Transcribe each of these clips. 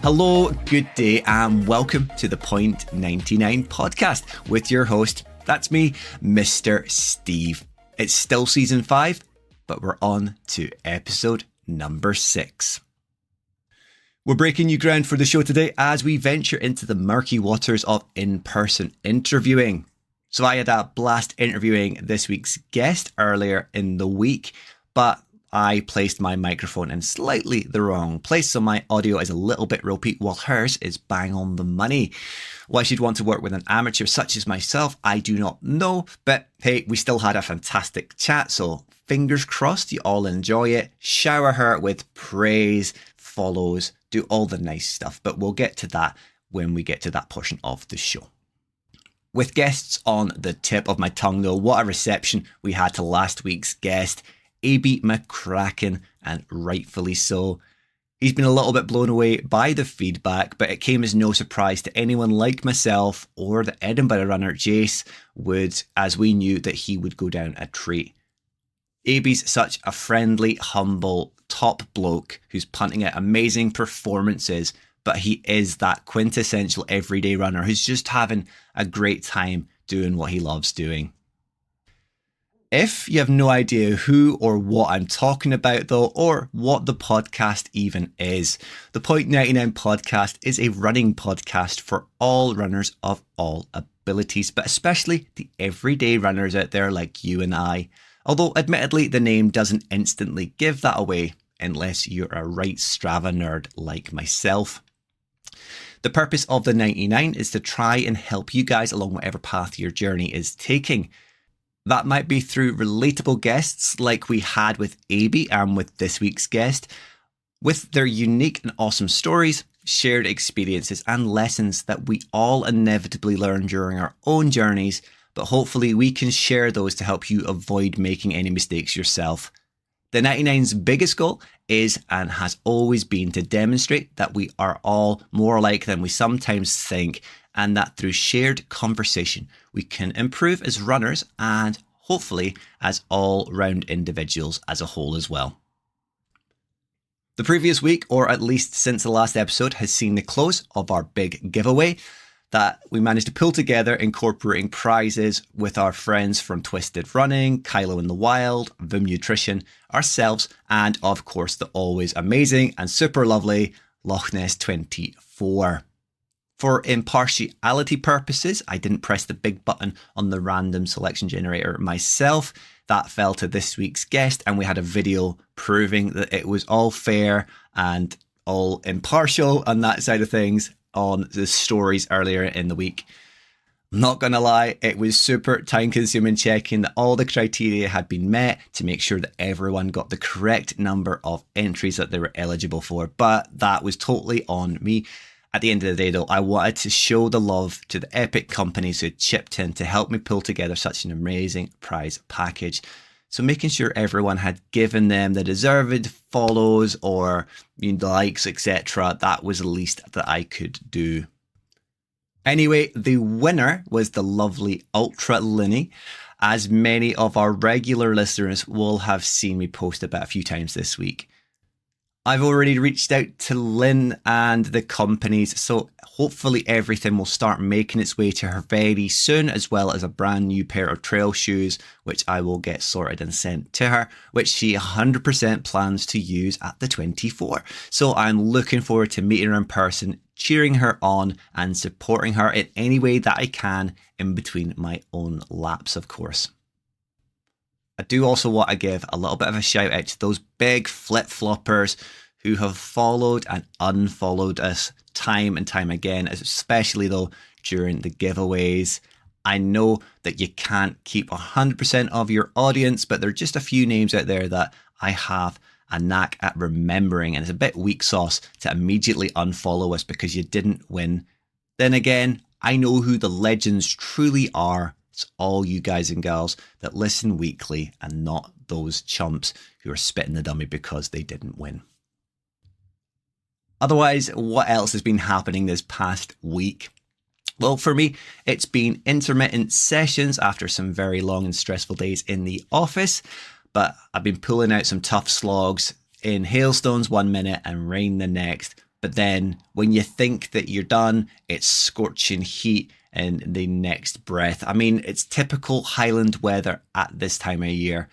Hello, good day, and welcome to the Point 99 podcast with your host, that's me, Mr. Steve. It's still season 5, but we're on to episode number 6. We're breaking new ground for the show today as we venture into the murky waters of in-person interviewing. So I had a blast interviewing this week's guest earlier in the week, but I placed my microphone in slightly the wrong place, so my audio is a little bit ropey while hers is bang on the money. Why she'd want to work with an amateur such as myself, I do not know, but hey, we still had a fantastic chat, so fingers crossed you all enjoy it. Shower her with praise, follows, do all the nice stuff, but we'll get to that when we get to that portion of the show. With guests on the tip of my tongue though, what a reception we had to last week's guest, A.B. McCracken, and rightfully so. He's been a little bit blown away by the feedback, but it came as no surprise to anyone like myself or the Edinburgh runner Jace would, as we knew that he would go down a treat. A.B.'s such a friendly, humble, top bloke who's punting out amazing performances, but he is that quintessential everyday runner who's just having a great time doing what he loves doing. If you have no idea who or what I'm talking about though, or what the podcast even is, the Point 99 podcast is a running podcast for all runners of all abilities, but especially the everyday runners out there like you and I. Although admittedly the name doesn't instantly give that away unless you're a right Strava nerd like myself. The purpose of the 99 is to try and help you guys along whatever path your journey is taking. That might be through relatable guests like we had with AB and with this week's guest, with their unique and awesome stories, shared experiences and lessons that we all inevitably learn during our own journeys, but hopefully we can share those to help you avoid making any mistakes yourself. The 99's biggest goal is and has always been to demonstrate that we are all more alike than we sometimes think, and that through shared conversation, we can improve as runners and hopefully as all-round individuals as a whole as well. The previous week, or at least since the last episode, has seen the close of our big giveaway that we managed to pull together, incorporating prizes with our friends from Twisted Running, Kylo in the Wild, Vim Nutrition, ourselves, and of course the always amazing and super lovely Loch Ness 24. For impartiality purposes, I didn't press the big button on the random selection generator myself. That fell to this week's guest, and we had a video proving that it was all fair and all impartial on that side of things on the stories earlier in the week. I'm not going to lie, it was super time consuming checking that all the criteria had been met to make sure that everyone got the correct number of entries that they were eligible for, but that was totally on me. At the end of the day though, I wanted to show the love to the epic companies who chipped in to help me pull together such an amazing prize package. So making sure everyone had given them the deserved follows or likes, etc. That was the least that I could do. Anyway, the winner was the lovely Ultra Linny, as many of our regular listeners will have seen me post about a few times this week. I've already reached out to Lynn and the companies, so hopefully everything will start making its way to her very soon, as well as a brand new pair of trail shoes, which I will get sorted and sent to her, which she 100% plans to use at the 24. So I'm looking forward to meeting her in person, cheering her on and supporting her in any way that I can in between my own laps, of course. I do also want to give a little bit of a shout out to those big flip-floppers who have followed and unfollowed us time and time again, especially though during the giveaways. I know that you can't keep 100% of your audience, but there are just a few names out there that I have a knack at remembering, and it's a bit weak sauce to immediately unfollow us because you didn't win. Then again, I know who the legends truly are. It's all you guys and girls that listen weekly and not those chumps who are spitting the dummy because they didn't win. Otherwise, what else has been happening this past week? Well, for me, it's been intermittent sessions after some very long and stressful days in the office, but I've been pulling out some tough slogs in hailstones 1 minute and rain the next. But then when you think that you're done, it's scorching heat in the next breath. I mean, it's typical Highland weather at this time of year.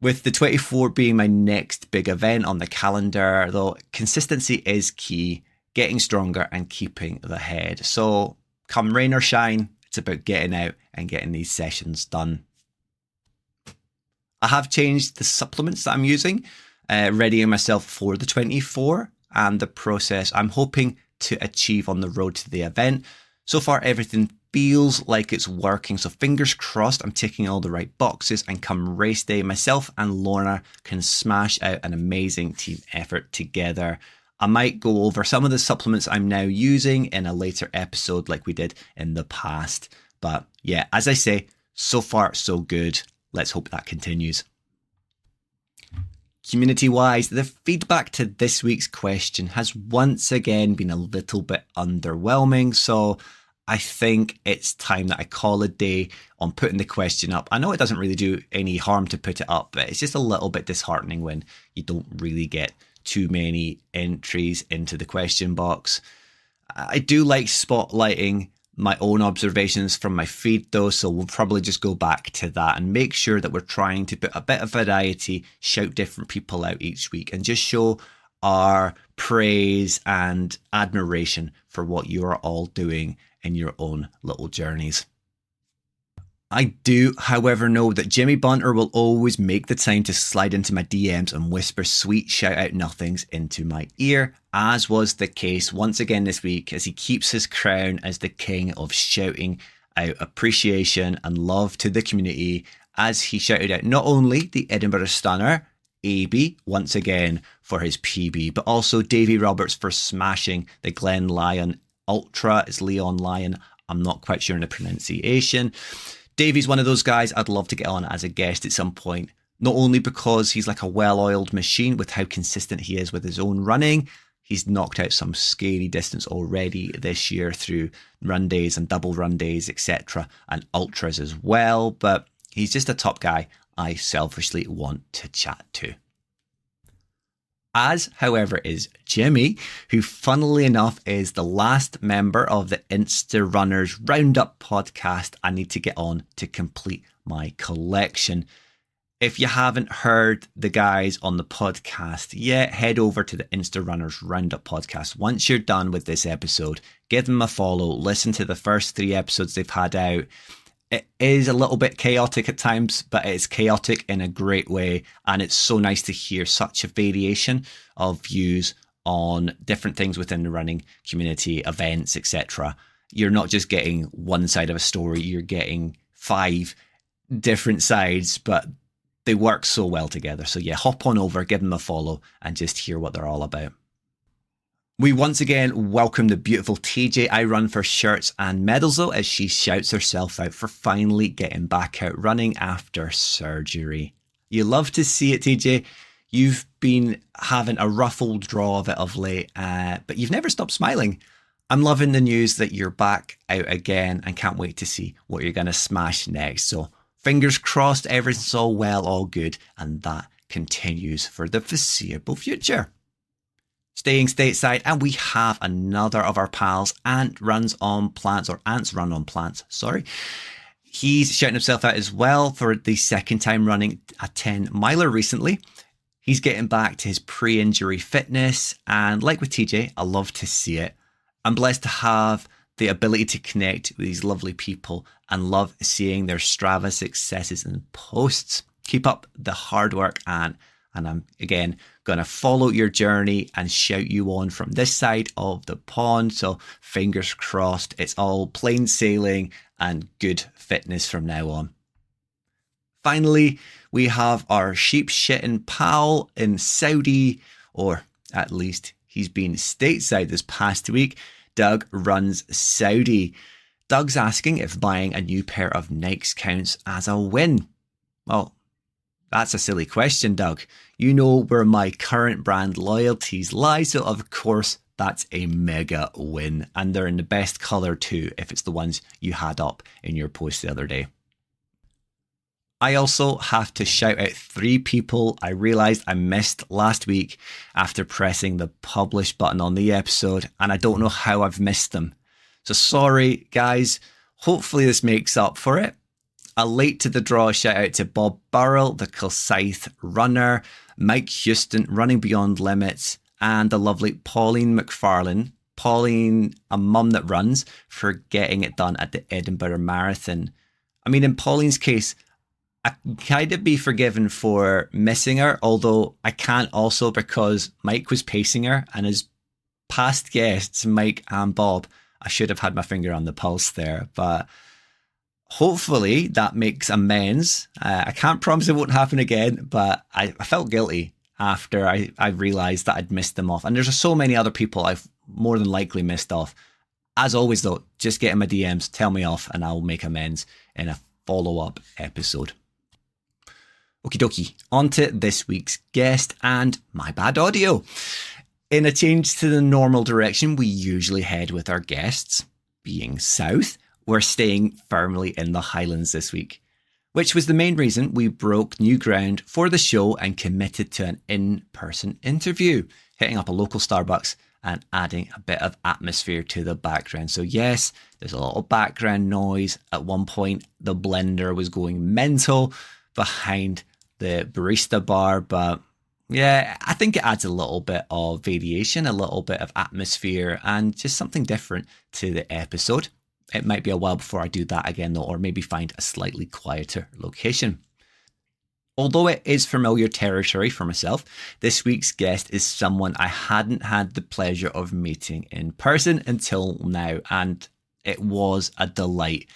With the 24 being my next big event on the calendar, though, consistency is key, getting stronger and keeping the head. So come rain or shine, it's about getting out and getting these sessions done. I have changed the supplements that I'm using, readying myself for the 24 and the process I'm hoping to achieve on the road to the event. So far, everything feels like it's working. So fingers crossed, I'm ticking all the right boxes, and come race day, myself and Lorna can smash out an amazing team effort together. I might go over some of the supplements I'm now using in a later episode like we did in the past. But yeah, as I say, so far so good. Let's hope that continues. Community-wise, the feedback to this week's question has once again been a little bit underwhelming, so I think it's time that I call a day on putting the question up. I know it doesn't really do any harm to put it up, but it's just a little bit disheartening when you don't really get too many entries into the question box. I do like spotlighting my own observations from my feed though, so we'll probably just go back to that and make sure that we're trying to put a bit of variety, shout different people out each week, and just show our praise and admiration for what you are all doing in your own little journeys. I do, however, know that Jimmy Bunter will always make the time to slide into my DMs and whisper sweet shout-out nothings into my ear, as was the case once again this week as he keeps his crown as the king of shouting out appreciation and love to the community, as he shouted out not only the Edinburgh Stunner, AB, once again for his PB, but also Davy Roberts for smashing the Glen Lyon Ultra. It's Leon Lyon. I'm not quite sure in the pronunciation. Davy's one of those guys I'd love to get on as a guest at some point, not only because he's like a well-oiled machine with how consistent he is with his own running. He's knocked out some scary distance already this year through run days and double run days, etc., and ultras as well, but he's just a top guy I selfishly want to chat to. As, however, is Jimmy, who funnily enough is the last member of the Insta Runners Roundup podcast I need to get on to complete my collection. If you haven't heard the guys on the podcast yet, head over to the Insta Runners Roundup podcast. Once you're done with this episode, give them a follow, listen to the first 3 episodes they've had out. It is a little bit chaotic at times, but it's chaotic in a great way. And it's so nice to hear such a variation of views on different things within the running community, events, etc. You're not just getting one side of a story, you're getting 5 different sides, but they work so well together. So yeah, hop on over, give them a follow, and just hear what they're all about. We once again welcome the beautiful TJ I Run for shirts and medals though, as she shouts herself out for finally getting back out running after surgery. You love to see it, TJ. You've been having a rough old draw of it of late, but you've never stopped smiling. I'm loving the news that you're back out again and can't wait to see what you're going to smash next. So fingers crossed, everything's all well, all good, and that continues for the foreseeable future. Staying stateside, and we have another of our pals, Ants Run on Plants, sorry. He's shouting himself out as well for the second time running a 10 miler recently. He's getting back to his pre-injury fitness, and like with TJ, I love to see it. I'm blessed to have the ability to connect with these lovely people and love seeing their Strava successes and posts. Keep up the hard work, Ant. And I'm, again, going to follow your journey and shout you on from this side of the pond. So fingers crossed, it's all plain sailing and good fitness from now on. Finally, we have our sheep-shitting pal in Saudi, or at least he's been stateside this past week. Doug runs Saudi. Doug's asking if buying a new pair of Nikes counts as a win. Well, that's a silly question, Doug. You know where my current brand loyalties lie, so of course that's a mega win. And they're in the best colour too, if it's the ones you had up in your post the other day. I also have to shout out 3 people I realised I missed last week after pressing the publish button on the episode, and I don't know how I've missed them. So sorry, guys. Hopefully this makes up for it. A late to the draw shout out to Bob Burrell, the Kilsyth runner, Mike Houston, Running Beyond Limits, and the lovely Pauline McFarlane. Pauline, a mum that runs, for getting it done at the Edinburgh Marathon. I mean, in Pauline's case, I can kind of be forgiven for missing her, although I can't also because Mike was pacing her, and as past guests, Mike and Bob, I should have had my finger on the pulse there, but hopefully that makes amends. I can't promise it won't happen again, but I felt guilty after I realised that I'd missed them off. And there's so many other people I've more than likely missed off. As always though, just get in my DMs, tell me off, and I'll make amends in a follow-up episode. Okie dokie, on to this week's guest and my bad audio. In a change to the normal direction we usually head with our guests, being south, we're staying firmly in the Highlands this week, which was the main reason we broke new ground for the show and committed to an in-person interview, hitting up a local Starbucks and adding a bit of atmosphere to the background. So yes, there's a lot of background noise. At one point, the blender was going mental behind the barista bar, but yeah, I think it adds a little bit of variation, a little bit of atmosphere, and just something different to the episode. It might be a while before I do that again though, or maybe find a slightly quieter location. Although it is familiar territory for myself, this week's guest is someone I hadn't had the pleasure of meeting in person until now, and it was a delight.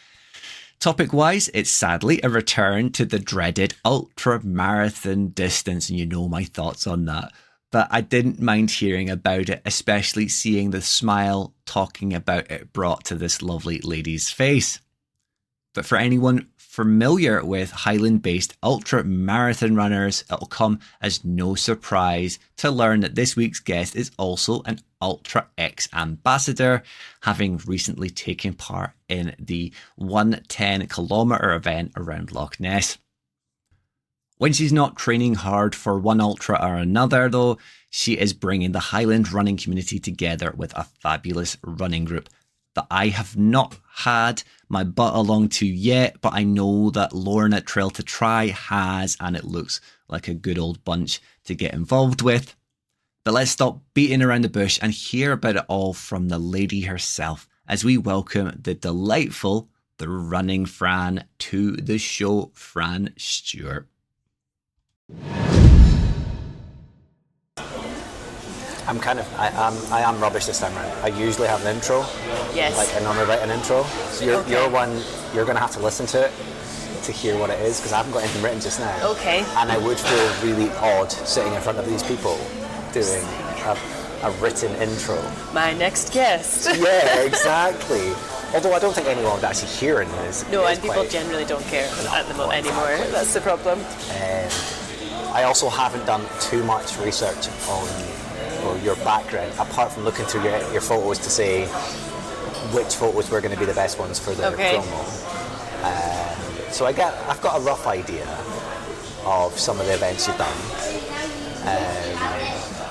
Topic-wise, it's sadly a return to the dreaded ultra marathon distance, and you know my thoughts on that. But I didn't mind hearing about it, especially seeing the smile talking about it brought to this lovely lady's face. But for anyone familiar with Highland-based ultra marathon runners, it'll come as no surprise to learn that this week's guest is also an Ultra X ambassador, having recently taken part in the 110-kilometre event around Loch Ness. When she's not training hard for one ultra or another, though, she is bringing the Highland running community together with a fabulous running group that I have not had my butt along to yet, but I know that Lauren at Trail to Try has, and it looks like a good old bunch to get involved with. But let's stop beating around the bush and hear about it all from the lady herself as we welcome the delightful, the Running Fran to the show, Fran Stewart. I am rubbish this time around. I usually have an intro. Yes. Like I normally write an intro. So you're going to have to listen to it to hear what it is, because I haven't got anything written just now. Okay. And I would feel really odd sitting in front of these people doing a written intro. My next guest. Yeah, exactly. Although I don't think anyone would actually hear it. No, and people generally don't care at the moment anymore. That's the problem. I also haven't done too much research on your background, apart from looking through your photos to say which photos were going to be the best ones for the promo. So I've got a rough idea of some of the events you've done,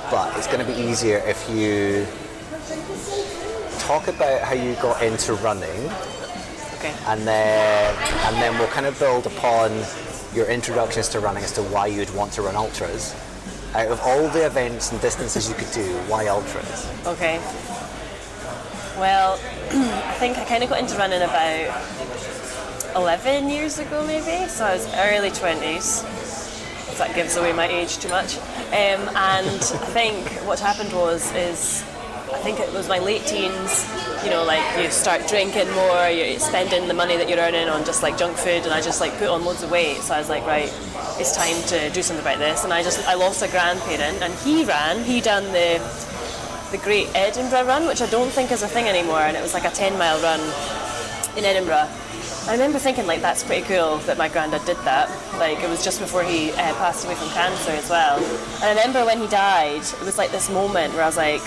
but it's going to be easier if you talk about how you got into running, and then we'll kind of build upon your introductions to running as to why you'd want to run ultras. Out of all the events and distances you could do, why ultras? Okay. Well, I think I kind of got into running about 11 years ago maybe, so I was early 20s, if that gives away my age too much. And I think what happened I think it was my late teens, like you start drinking more, you're spending the money that you're earning on just like junk food, and I just like put on loads of weight, so I was like, right, it's time to do something about this. And I lost a grandparent, and he done the Great Edinburgh Run, which I don't think is a thing anymore, and it was like a 10-mile run in Edinburgh. I remember thinking, like, that's pretty cool that my granddad did that. Like, it was just before he passed away from cancer as well. And I remember when he died, it was like this moment where I was like,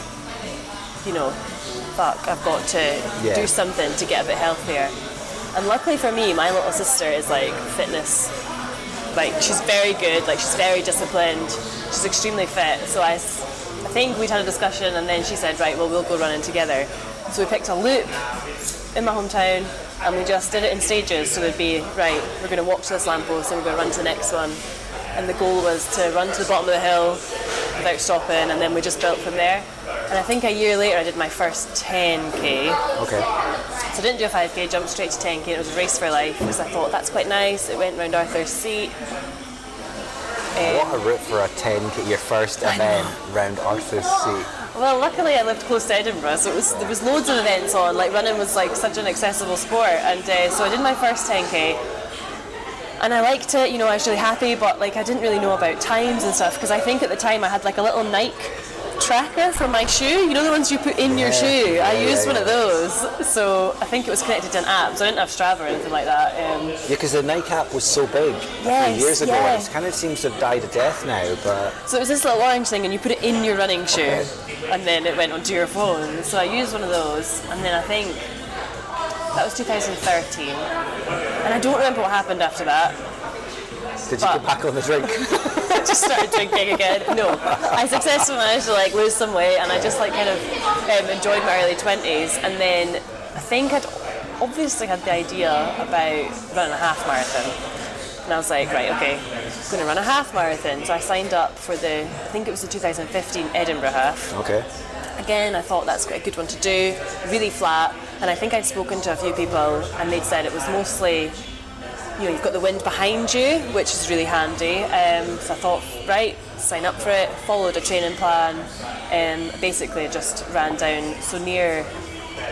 fuck, I've got to do something to get a bit healthier. And luckily for me, my little sister is like fitness like, she's very good, like, she's very disciplined, she's extremely fit. So I think we'd had a discussion, and then she said, right, well, we'll go running together. So we picked a loop in my hometown, and we just did it in stages. So it'd be, right, we're going to walk to this lamppost, and we're going to run to the next one. And the goal was to run to the bottom of the hill without stopping, and then we just built from there. And I think a year later I did my first 10k. Okay. So I didn't do a 5k, jumped straight to 10k. It was a race for life, because I thought that's quite nice. It went round Arthur's Seat. What a route for a 10k, your first event round Arthur's Seat. Well, luckily I lived close to Edinburgh, so there was loads of events on. Like, running was like such an accessible sport, and so I did my first 10k. And I liked it, you know, I was really happy, but like I didn't really know about times and stuff, because I think at the time I had like a little Nike tracker for my shoe, you know, the ones you put in your shoe. I used one of those, so I think it was connected to an app, so I didn't have Strava or anything like that. Yeah, because the Nike app was so big a few years ago, and it kind of seems to have died a death now. But so it was this little orange thing, and you put it in your running shoe, and then it went onto your phone. So I used one of those, and then I think that was 2013, and I don't remember what happened after that. Did you get back on the drink? I just started drinking again. No, I successfully managed to like lose some weight, and I just like kind of enjoyed my early 20s. And then I think I'd obviously had the idea about running a half marathon, and I was like, right, okay, I'm going to run a half marathon. So I signed up for I think it was the 2015 Edinburgh half. Okay. Again, I thought that's quite a good one to do, really flat, and I think I'd spoken to a few people, and they'd said it was mostly, you know, you've got the wind behind you, which is really handy. So I thought, right, sign up for it, followed a training plan, and basically just ran down, so near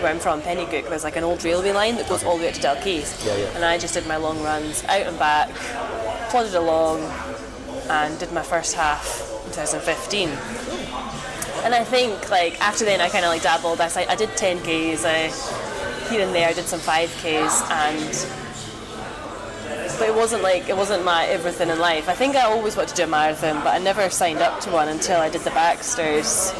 where I'm from, Pennygook, there's like an old railway line that goes all the way up to Dalkeith. Yeah. And I just did my long runs out and back, plodded along, and did my first half in 2015. And I think like after then I kind of like dabbled. I did 10Ks, here and there I did some 5Ks, but it wasn't my everything in life. I think I always wanted to do a marathon, but I never signed up to one until I did the Baxters.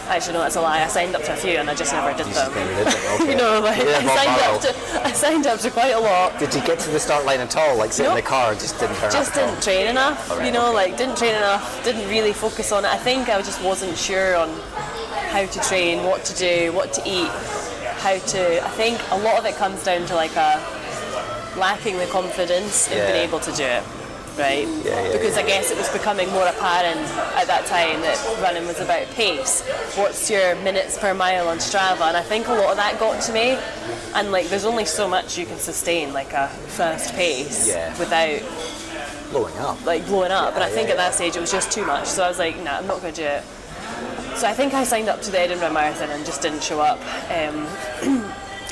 Actually, no, that's a lie. I signed up to a few and I just never did them. Okay. You know, like I signed up to quite a lot. Did you get to the start line at all? Like sit in the car and just didn't turn up? Just didn't train enough. Right, you know, like didn't train enough. Didn't really focus on it. I think I just wasn't sure on how to train, what to do, what to eat, how to. I think a lot of it comes down to like lacking the confidence in being able to do it. Right? Because I guess it was becoming more apparent at that time that running was about pace. What's your minutes per mile on Strava? And I think a lot of that got to me. And like, there's only so much you can sustain, like a fast pace without blowing up. And I think at that stage it was just too much. So I was like, nah, I'm not going to do it. So I think I signed up to the Edinburgh Marathon and just didn't show up.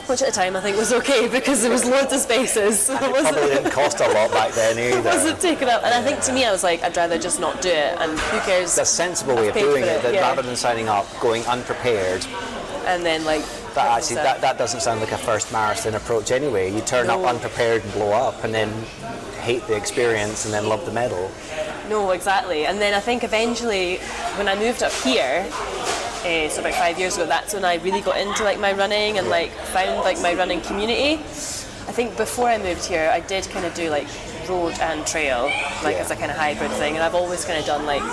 Which at the time I think was okay because there was loads of spaces. And it probably didn't cost a lot back then either. It wasn't taken up. And I think to me I was like, I'd rather just not do it, and who cares? That's a sensible way of doing it, rather than signing up, going unprepared. And then like... That doesn't sound like a first marathon approach anyway. You turn up unprepared and blow up and then hate the experience and then love the medal. No, exactly. And then I think eventually when I moved up here, so about 5 years ago, that's when I really got into like my running and like found like my running community. I think before I moved here, I did kind of do like road and trail, like as a kind of hybrid thing, and I've always kind of done like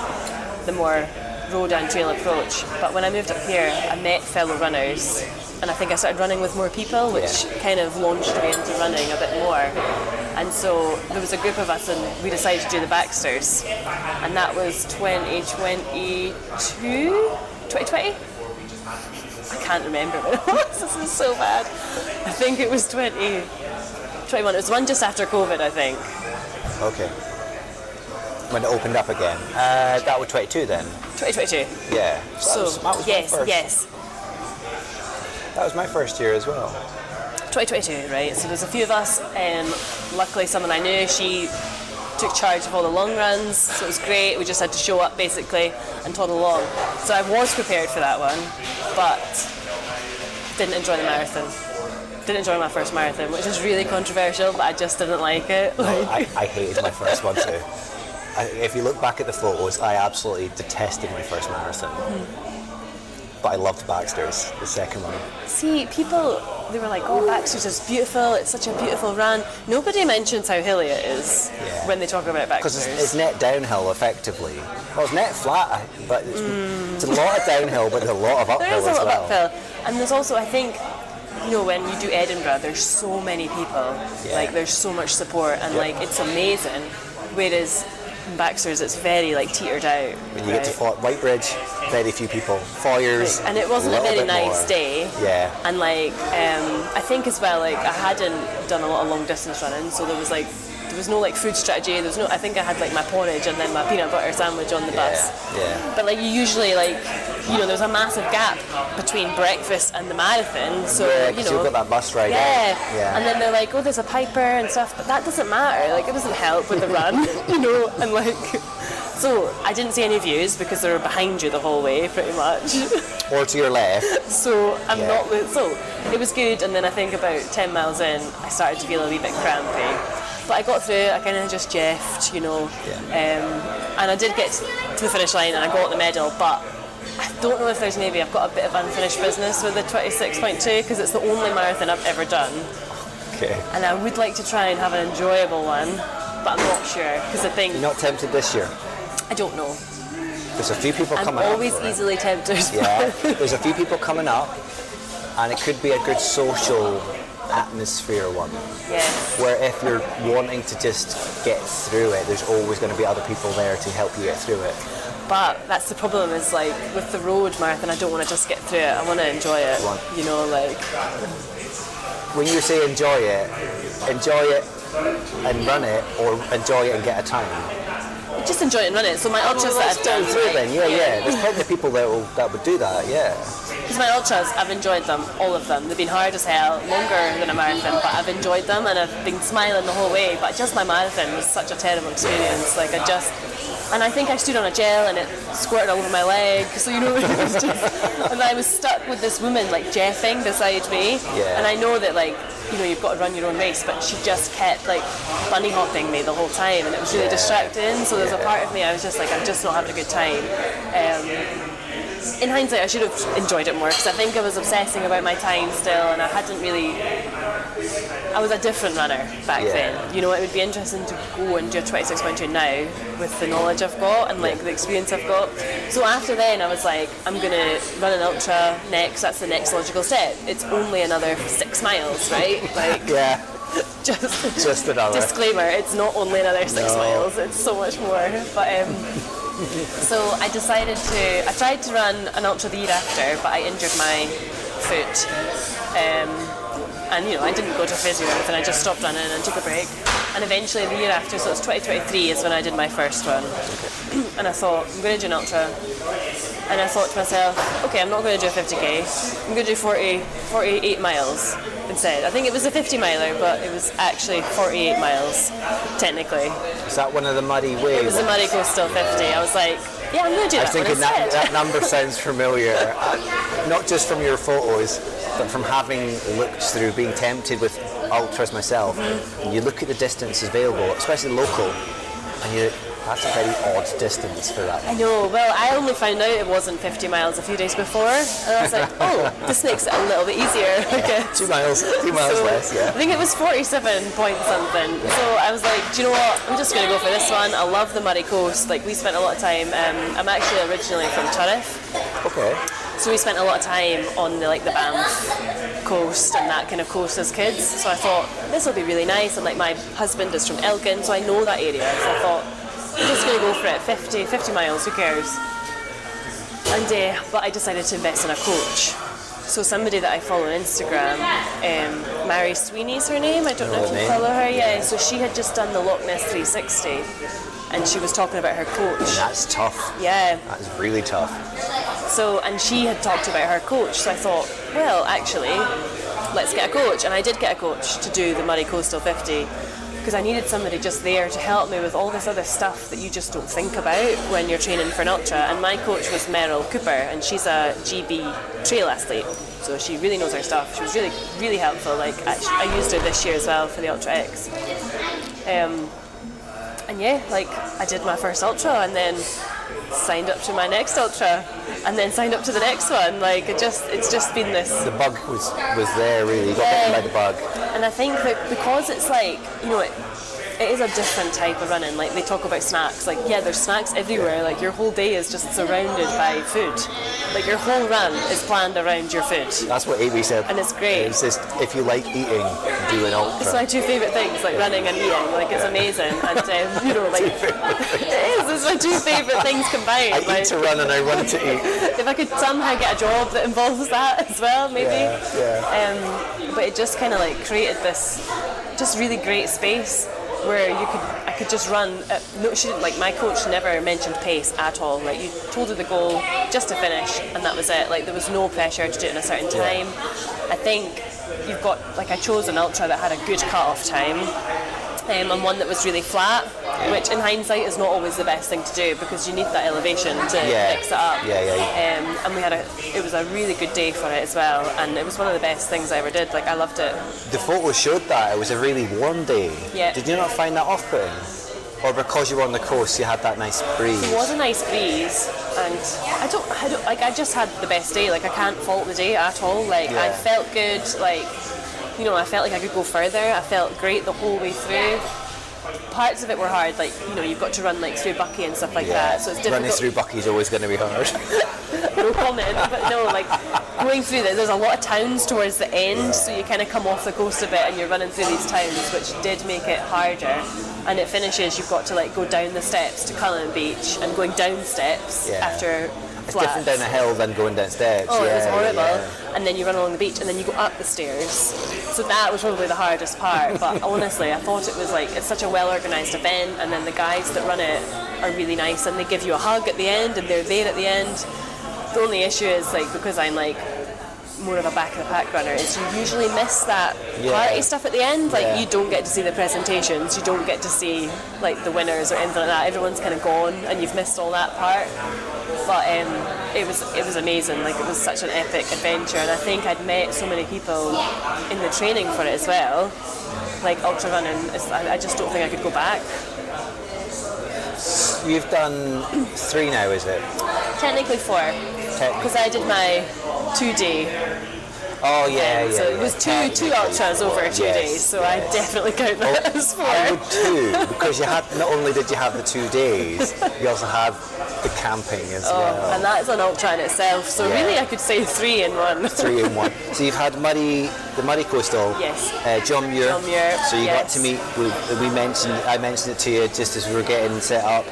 the more road and trail approach. But when I moved up here, I met fellow runners, and I think I started running with more people, which kind of launched me into running a bit more. And so there was a group of us, and we decided to do the Baxters, and that was 2022. 2020? I can't remember when it was. This is so bad. I think it was 2021. It was one just after COVID, I think. Okay. When it opened up again. That was 22 then? 2022. Yeah. So, that was my first. Yes. That was my first year as well. 2022, right? So there's a few of us, and luckily someone I knew, she took charge of all the long runs, so it was great. We just had to show up basically and toddle along. So I was prepared for that one, but didn't enjoy the marathon. Didn't enjoy my first marathon, which is really controversial, but I just didn't like it. No, I hated my first one too. If you look back at the photos, I absolutely detested my first marathon. but I loved Baxter's, the second one. See, people, they were like, oh, Baxter's is beautiful, it's such a beautiful run. Nobody mentions how hilly it is when they talk about Baxter's. Because it's net downhill, effectively. Well, it's net flat, but it's a lot of downhill, but there's a lot of uphill as well. There is a lot of uphill. And there's also, I think, you know, when you do Edinburgh, there's so many people. Like, there's so much support, and like, it's amazing. Whereas in Baxter's, it's very like teetered out. When you get to Whitebridge, very few people. Foyers, and it wasn't a very nice day. Yeah. And like, I think as well, like, I hadn't done a lot of long distance running, so there was no like food strategy. I think I had like my porridge and then my peanut butter sandwich on the bus. Yeah. But like, you usually, like, you know, there's a massive gap between breakfast and the marathon. So you know, you've got that bus ride. Yeah. And then they're like, oh, there's a piper and stuff, but that doesn't matter. Like, it doesn't help with the run, you know. And like, so I didn't see any views because they were behind you the whole way, pretty much. Or to your left. So So it was good. And then I think about 10 miles in, I started to feel a wee bit crampy. But I got through it, I kind of just jeffed, you know. And I did get to the finish line and I got the medal, but I don't know if I've got a bit of unfinished business with the 26.2, because it's the only marathon I've ever done. Okay. And I would like to try and have an enjoyable one, but I'm not sure, because I think... You're not tempted this year? I don't know. There's a few people coming up. I'm always easily tempted. Yeah, there's a few people coming up, and it could be a good social atmosphere one. Yeah. Where if you're wanting to just get through it, there's always going to be other people there to help you get through it. But that's the problem, is like with the road marathon, I don't want to just get through it, I want to enjoy it. You know, like, when you say enjoy it and run it, or enjoy it and get a time? Just enjoy it and run it. So my ultras that I've done through, then there's plenty of people that would do that. Because my ultras, I've enjoyed them, all of them. They've been hard as hell, longer than a marathon, but I've enjoyed them and I've been smiling the whole way. But just my marathon was such a terrible experience. Like, and I think I stood on a gel and it squirted all over my leg. So, you know, it was just, and I was stuck with this woman like jeffing beside me. And I know that, like, you know, you've got to run your own race, but she just kept like bunny hopping me the whole time, and it was really distracting. So there's a part of me, I was just like, I'm just not having a good time. In hindsight, I should have enjoyed it more, because I think I was obsessing about my time still, and I was a different runner back then. You know, it would be interesting to go and do a 26.2 now with the knowledge I've got and like the experience I've got. So after then, I was like, I'm going to run an ultra next. That's the next logical step. It's only another 6 miles, right? Like, just another disclaimer. It's not only another 6 miles. It's so much more. But so I tried to run an ultra the year after, but I injured my foot. And, you know, I didn't go to physio or anything, I just stopped running and took a break. And eventually the year after, so it's 2023, is when I did my first one. And I thought, I'm going to do an ultra. And I thought to myself, okay, I'm not going to do a 50k, I'm going to do 48 miles instead. I think it was a 50 miler, but it was actually 48 miles, technically. Is that one of the muddy waves? It was a muddy coastal 50. I was like, yeah, I'm going to do that one instead. I was thinking that number sounds familiar, not just from your photos, but from having looked through, being tempted with ultras myself. And you look at the distance available, especially local, and that's a very odd distance for that. I know. Well, I only found out it wasn't 50 miles a few days before, and I was like, oh, this makes it a little bit easier. I guess. 2 miles less, I think it was 47 point something. So I was like, do you know what? I'm just going to go for this one. I love the Murray Coast. Like, we spent a lot of time. I'm actually originally from Turriff. Okay. So we spent a lot of time on the Banff coast and that kind of coast as kids. So I thought, this will be really nice. And like, my husband is from Elgin, so I know that area. So I thought, I'm just going to go for it. 50 miles, who cares? And but I decided to invest in a coach. So somebody that I follow on Instagram, Mary Sweeney's her name. I don't know if you follow her. Yeah. So she had just done the Loch Ness 360, and she was talking about her coach. And that's tough. Yeah. That is really tough. So, and she had talked about her coach. So I thought, well, actually, let's get a coach. And I did get a coach to do the Murray Coastal 50. Because I needed somebody just there to help me with all this other stuff that you just don't think about when you're training for an ultra. And my coach was Meryl Cooper, and she's a GB trail athlete, so she really knows her stuff. She was really, really helpful. Like, I used her this year as well for the Ultra X. And yeah, like, I did my first ultra, and then signed up to my next ultra, and then signed up to the next one. Like it's just been this. The bug was there really. You got bitten by the bug. And I think that because it's like, you know, it is a different type of running. Like they talk about snacks. Like there's snacks everywhere. Like your whole day is just surrounded by food. Like your whole run is planned around your food. That's what Amy said. And it's great. It's just, if you like eating, do an ultra. It's my two favourite things, like running and eating. Like it's amazing. And you know, like it is. It's my two favourite things combined. I eat to run and I run to eat. If I could somehow get a job that involves that as well, maybe. Yeah. But it just kind of like created this just really great space where I could just run. No, she didn't, like my coach never mentioned pace at all. Like you told her the goal just to finish, and that was it. Like there was no pressure to do it in a certain time. I think you've got like I chose an ultra that had a good cut-off time. And one that was really flat, which in hindsight is not always the best thing to do because you need that elevation to mix it up. And it was a really good day for it as well, and it was one of the best things I ever did. Like I loved it. The photos showed that it was a really warm day. Yeah. Did you not find that off-putting? Or because you were on the coast, you had that nice breeze? It was a nice breeze, and I don't like. I just had the best day. Like I can't fault the day at all. Like I felt good. Like. You know, I felt like I could go further. I felt great the whole way through. Parts of it were hard, like, you know, you've got to run like through Bucky and stuff like that, so it's difficult. Running through Bucky is always going to be hard. No comment, but no, like going through there's a lot of towns towards the end, so you kind of come off the coast a bit and you're running through these towns, which did make it harder. And it finishes, you've got to like go down the steps to Cullen Beach, and going down steps after. It's different down a hill than going down steps. Oh, it was horrible. And then you run along the beach, and then you go up the stairs. So that was probably the hardest part. But honestly, I thought it was like, it's such a well-organised event, and then the guys that run it are really nice, and they give you a hug at the end, and they're there at the end. The only issue is, like, because I'm like more of a back-of-the-pack runner, is you usually miss that party stuff at the end. Like, you don't get to see the presentations, you don't get to see like the winners or anything like that. Everyone's kind of gone, and you've missed all that part. But it was amazing. Like it was such an epic adventure, and I think I'd met so many people in the training for it as well. Like ultra running, I just don't think I could go back. You've done 3 now, is it? Technically 4, because I did my 2-day. Oh yeah. So it was two ultras over 2 days. So I definitely count that as 4. I would too, because you had, not only did you have the 2 days, you also had the camping as well. And that's an ultra in itself. So really, I could say 3 in 1. 3 in 1. So you've had the Muddy Coastal. Yes. John Muir. So you got to meet. I mentioned it to you just as we were getting set up.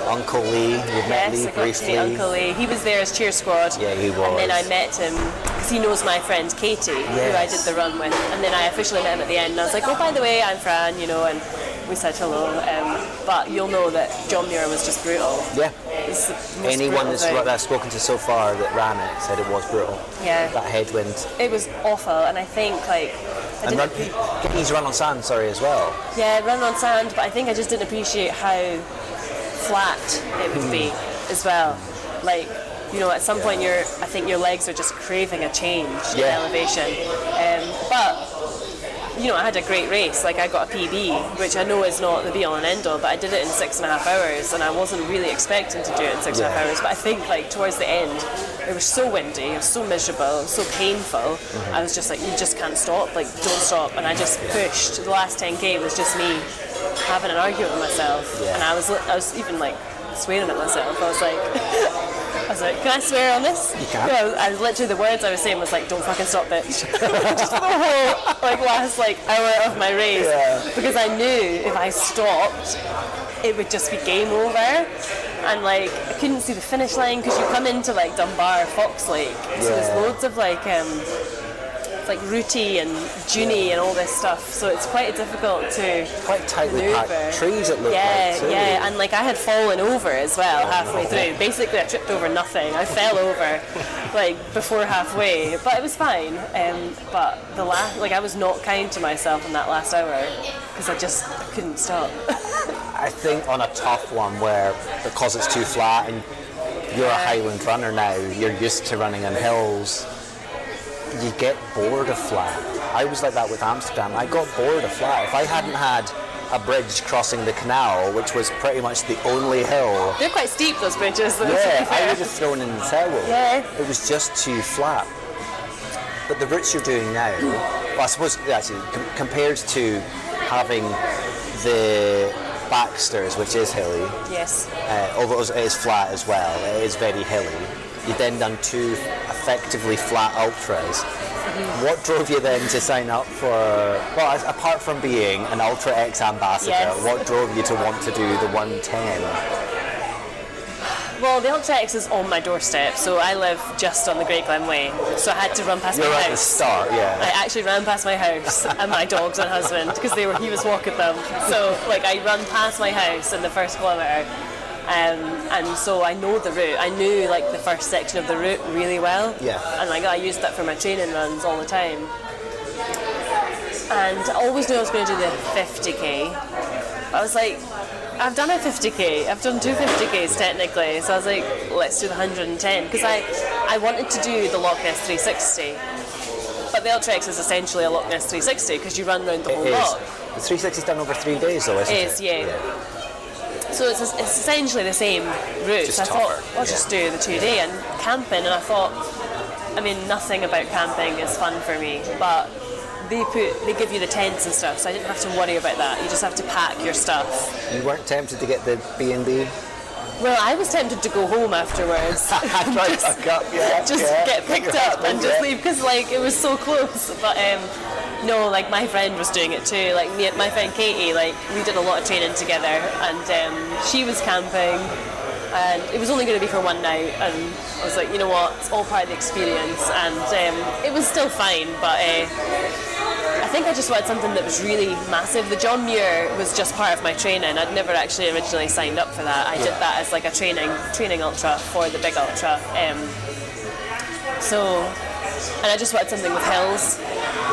Uncle Lee. You've met Lee briefly. Uncle Lee. He was there as cheer squad. Yeah, he was. And then I met him because he knows my friend Katie, who I did the run with. And then I officially met him at the end. And I was like, oh, by the way, I'm Fran, you know, and we said hello. But you'll know that John Muir was just brutal. Yeah. Anyone that I've spoken to so far that ran it said it was brutal. Yeah. That headwind. It was awful, and I think like. Getting to run on sand, sorry, as well. Yeah, run on sand, but I think I just didn't appreciate how flat it would be as well. Like, you know, at some point I think your legs are just craving a change in elevation. But you know, I had a great race. Like I got a PB, which I know is not the be all and end all, but I did it in 6.5 hours, and I wasn't really expecting to do it in 6.5 hours. But I think like towards the end, it was so windy, it was so miserable, it was so painful. I was just like, you just can't stop, like don't stop. And I just pushed. The last 10k was just me having an argument with myself, and I was even like swearing at myself. I was like, can I swear on this? You can. I was literally, the words I was saying was like, don't fucking stop, bitch. Just for the whole like last like hour of my race, because I knew if I stopped, it would just be game over. And like I couldn't see the finish line because you come into like Dunbar, Fox Lake, so there's loads of like Rooty and Junie and all this stuff, so it's quite difficult to quite tightly maneuver. Packed trees it looked like too. And like I had fallen over as well halfway through. Basically I tripped over nothing. I fell over like before halfway, but it was fine. But the last, like I was not kind to myself in that last hour because I couldn't stop. I think on a tough one where, because it's too flat and you're a Highland runner now, you're used to running on hills, you get bored of flat. I was like that with Amsterdam. I got bored of flat. If I hadn't had a bridge crossing the canal, which was pretty much the only hill. They're quite steep, those bridges, though. Yeah, I would have thrown in the towel. Yeah. It was just too flat. But the routes you're doing now, well, I suppose actually compared to having the Baxters, which is hilly. Yes. Although it is flat as well, it is very hilly. You've then done 2 effectively flat ultras. Mm-hmm. What drove you then to sign up for, well, apart from being an Ultra X ambassador, yes. What drove you to want to do the 110? Well, the Ultra X is on my doorstep, so I live just on the Great Glen Way, so I had to run past my house. You're at the start, yeah. I actually ran past my house and my dogs and husband because he was walking them. So like I run past my house in the first kilometre, and so I know the route. I knew like the first section of the route really well. Yeah. And like I used that for my training runs all the time. And I always knew I was going to do the 50k. I was like, I've done a 50k, I've done 2 50ks technically, so I was like, let's do the 110, because I wanted to do the Loch Ness 360, but the Ultra X is essentially a Loch Ness 360, because you run around the whole loch. The 360 is done over 3 days though, isn't it? It is, yeah. So it's essentially the same route, Just so I tougher, thought, I'll just do the 2-day, and camping, and I thought, I mean, nothing about camping is fun for me, but they give you the tents and stuff, so I didn't have to worry about that. You just have to pack your stuff. You weren't tempted to get the B&B? Well, I was tempted to go home afterwards. Just get picked up and just leave, because like it was so close. But no, like my friend was doing it too. Like my friend Katie, like we did a lot of training together, and she was camping. And it was only going to be for one night, and I was like, you know what, it's all part of the experience, and it was still fine, but I think I just wanted something that was really massive. The John Muir was just part of my training. I'd never actually originally signed up for that. I did that as like a training ultra for the big ultra. And I just wanted something with hills,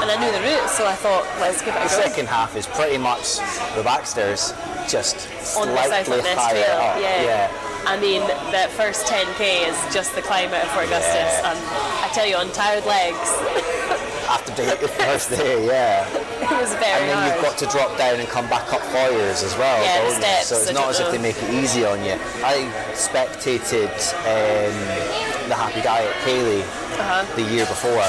and I knew the route, so I thought, let's give it a go. The second half is pretty much the Baxters, just on the South slightly Ness higher Trail. up. Yeah. I mean, the first 10k is just the climb out of Fort Augustus, and I tell you, on tired legs. After doing it the first day, yeah. It was very hard. And then you've got to drop down and come back up foyers as well, don't you? So it's not as if they make it easy on you. I spectated the Happy Diet Kaylee the year before,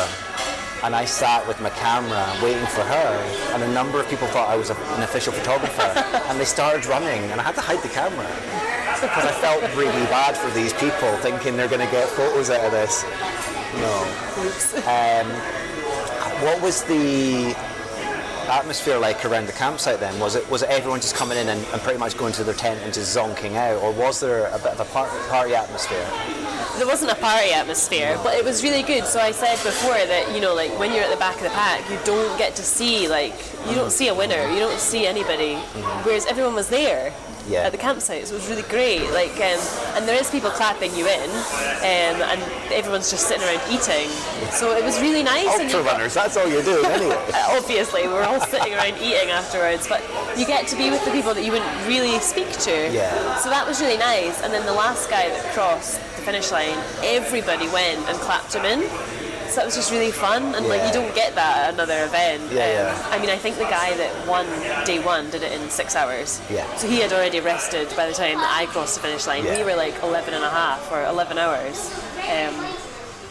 and I sat with my camera waiting for her, and a number of people thought I was an official photographer, and they started running, and I had to hide the camera because I felt really bad for these people, thinking they're going to get photos out of this. No. Oops. What was the atmosphere like around the campsite then? Was it everyone just coming in and pretty much going to their tent and just zonking out, or was there a bit of a party atmosphere? There wasn't a party atmosphere, but it was really good. So I said before that, you know, like when you're at the back of the pack, you don't get to see, like, you don't see a winner, you don't see anybody, whereas everyone was there. At the campsite, so it was really great. Like, and there is people clapping you in, and everyone's just sitting around eating. So it was really nice. Ultra runners, that's all you're doing anyway. Obviously, we're all sitting around eating afterwards, but you get to be with the people that you wouldn't really speak to. Yeah. So that was really nice. And then the last guy that crossed the finish line, everybody went and clapped him in. So that was just really fun, and like you don't get that at another event. I mean, I think the guy that won day 1 did it in 6 hours. So he had already rested by the time that I crossed the finish line. We were like 11 and a half or 11 hours.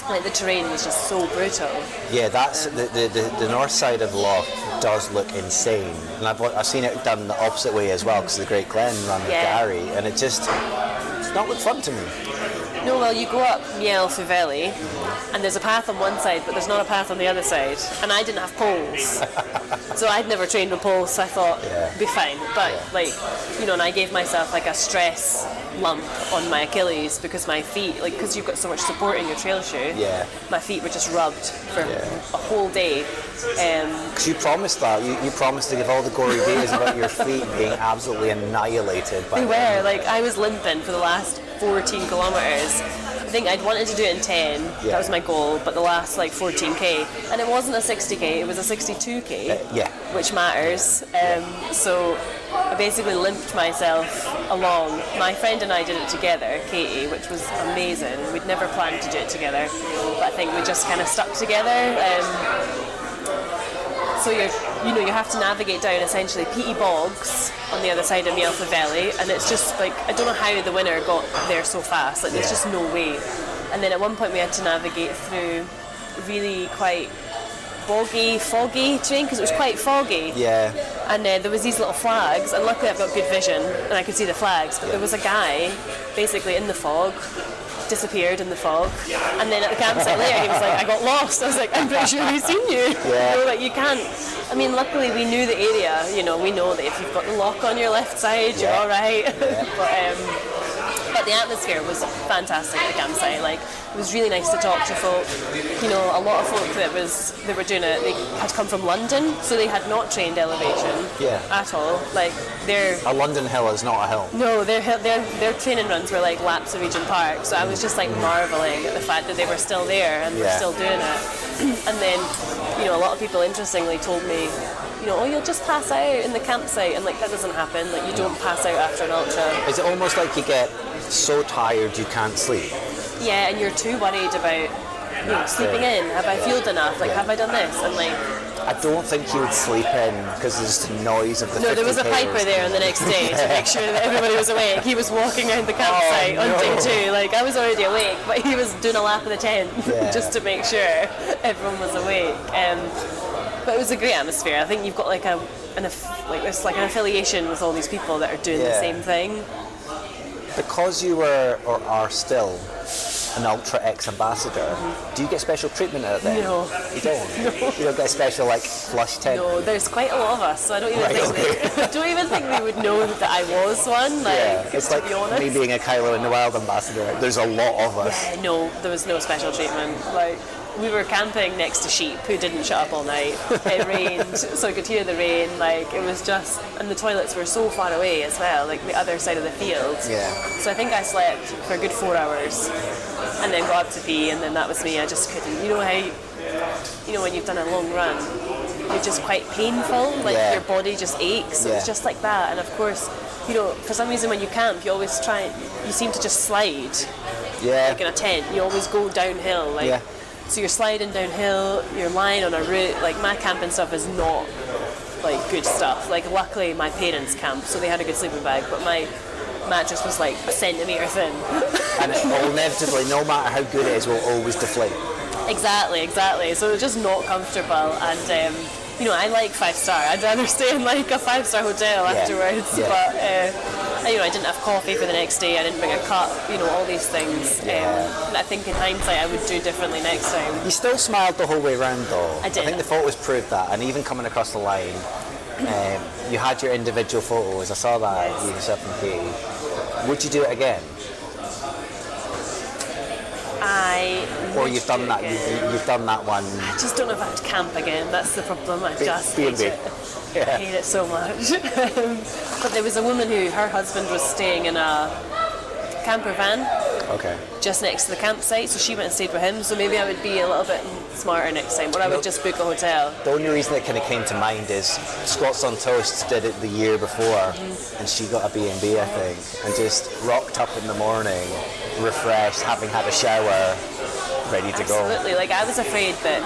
Like the terrain was just so brutal. Yeah, that's the north side of the loch does look insane, and I've seen it done the opposite way as well, because the Great Glen run with Gary, and it's not look fun to me. No, well, you go up Miel Fuveli, and there's a path on one side, but there's not a path on the other side. And I didn't have poles, so I'd never trained with poles, so I thought it'd be fine. But like, you know, and I gave myself like a stress lump on my Achilles because my feet, like, because you've got so much support in your trail shoe, my feet were just rubbed for a whole day. Because you promised that, you promised to give all the gory details about your feet being absolutely annihilated. They were, like, I was limping for the last 14 kilometres. I think I'd wanted to do it in 10, that was my goal, but the last like 14k, and it wasn't a 60k, it was a 62k, which matters. So I basically limped myself along. My friend and I did it together, Katie, which was amazing. We'd never planned to do it together, but I think we just kind of stuck together. So you have to navigate down essentially peaty bogs on the other side of Mealfa Valley, and it's just like, I don't know how the winner got there so fast, like there's just no way. And then at one point we had to navigate through really quite boggy, foggy terrain, because it was quite foggy. Yeah. And there was these little flags, and luckily I've got good vision and I could see the flags, but there was a guy basically in the fog, disappeared in the fog, and then at the campsite later he was like, I got lost. I was like, I'm pretty sure we've seen you. Yeah. Like, you can't, I mean, luckily we knew the area, we know that if you've got the lock on your left side, you're alright. But the atmosphere was fantastic at the campsite. Like, it was really nice to talk to folk. A lot of folk that were doing it, they had come from London, so they had not trained elevation at all. Like, a London hill is not a hill. No, their training runs were like laps of Regent Park. So I was just like marveling at the fact that they were still there and were still doing it. And then, a lot of people interestingly told me, oh, you'll just pass out in the campsite, and like that doesn't happen. Like, you don't pass out after an ultra. Is it almost like you get so tired you can't sleep? Yeah, and you're too worried about sleeping in. Have I fueled enough? Like, have I done this? And like, I don't think you would sleep in because there's the noise of the. No, there was a piper there on the next day to make sure that everybody was awake. He was walking around the campsite on day 2. Like, I was already awake, but he was doing a lap of the tent just to make sure everyone was awake. But it was a great atmosphere. I think you've got there's like an affiliation with all these people that are doing the same thing. Because you were or are still an Ultra X ambassador, do you get special treatment out there? No. You don't? No. You don't get special flush tent? No, there's quite a lot of us, so I don't even think they would know that I was one. Like, it's to like be honest. me being a Kylo in the Wild ambassador. There's a lot of us. Yeah, no, there was no special treatment. Like, we were camping next to sheep who didn't shut up all night. It rained, so I could hear the rain. Like, it was just, and the toilets were so far away as well, like the other side of the field. Yeah. So I think I slept for a good 4 hours, and then got up to pee, and then that was me. I just couldn't. You know how, when you've done a long run, you're just quite painful. Like your body just aches. So it's just like that. And of course, for some reason when you camp, you always you seem to just slide. Yeah. Like in a tent, you always go downhill. Like. So you're sliding downhill, you're lying on a route. Like, my camping stuff is not like good stuff. Like, luckily my parents camped, so they had a good sleeping bag, but my mattress was like a centimetre thin. And it will inevitably, no matter how good it is, will always deflate. Exactly. So it's just not comfortable. And I like 5-star. I'd rather stay in like a 5-star hotel afterwards. Yeah. But I didn't have coffee for the next day. I didn't bring a cup. All these things. I think in hindsight I would do differently next time. You still smiled the whole way around, though. I did. I think the photos proved that, and even coming across the line, you had your individual photos. I saw that you yourself and Kay. Would you do it again? Or you've done that. You've done that one. I just don't know if I would camp again. That's the problem. I just hate it. I hate it so much. But there was a woman who her husband was staying in a camper van. Okay. Just next to the campsite, so she went and stayed with him. So maybe I would be a little bit smarter next time, or I would just book a hotel. The only reason that kind of came to mind is Scots on Toast did it the year before, and she got a B&B, I think, and just rocked up in the morning, refreshed, having had a shower, ready to go. Absolutely. Like, I was afraid that,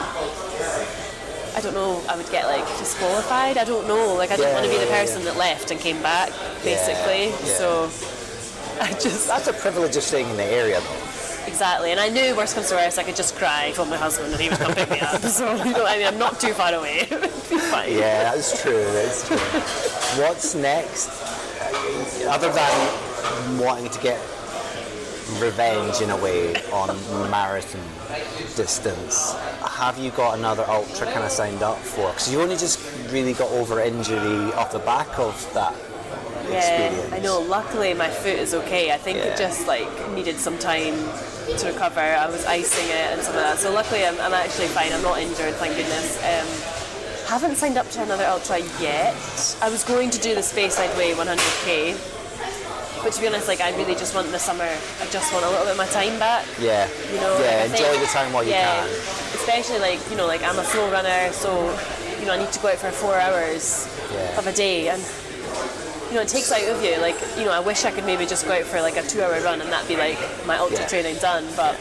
I don't know, I would get like disqualified. I don't know. Like, I didn't want to be the person that left and came back, basically. So that's a privilege of staying in the area, though. Exactly, and I knew worst comes to worst, I could just cry for my husband and he would come pick me up. So I'm not too far away. It'd be fine. Yeah, that's true. What's next? Other than wanting to get revenge in a way on marathon distance, have you got another ultra kind of signed up for? Because you only just really got over injury off the back of that. Experience. I know. Luckily, my foot is okay. I think it just needed some time to recover. I was icing it and stuff like that. So luckily, I'm actually fine. I'm not injured, thank goodness. Haven't signed up to another ultra yet. I was going to do the Speyside Way 100k, but to be honest, I really just want the summer. I just want a little bit of my time back. Yeah. Enjoy the time while you can. Especially I'm a slow runner, so I need to go out for 4 hours of a day and. It takes out of you. I wish I could maybe just go out for a 2-hour run and that'd be my ultra training done. But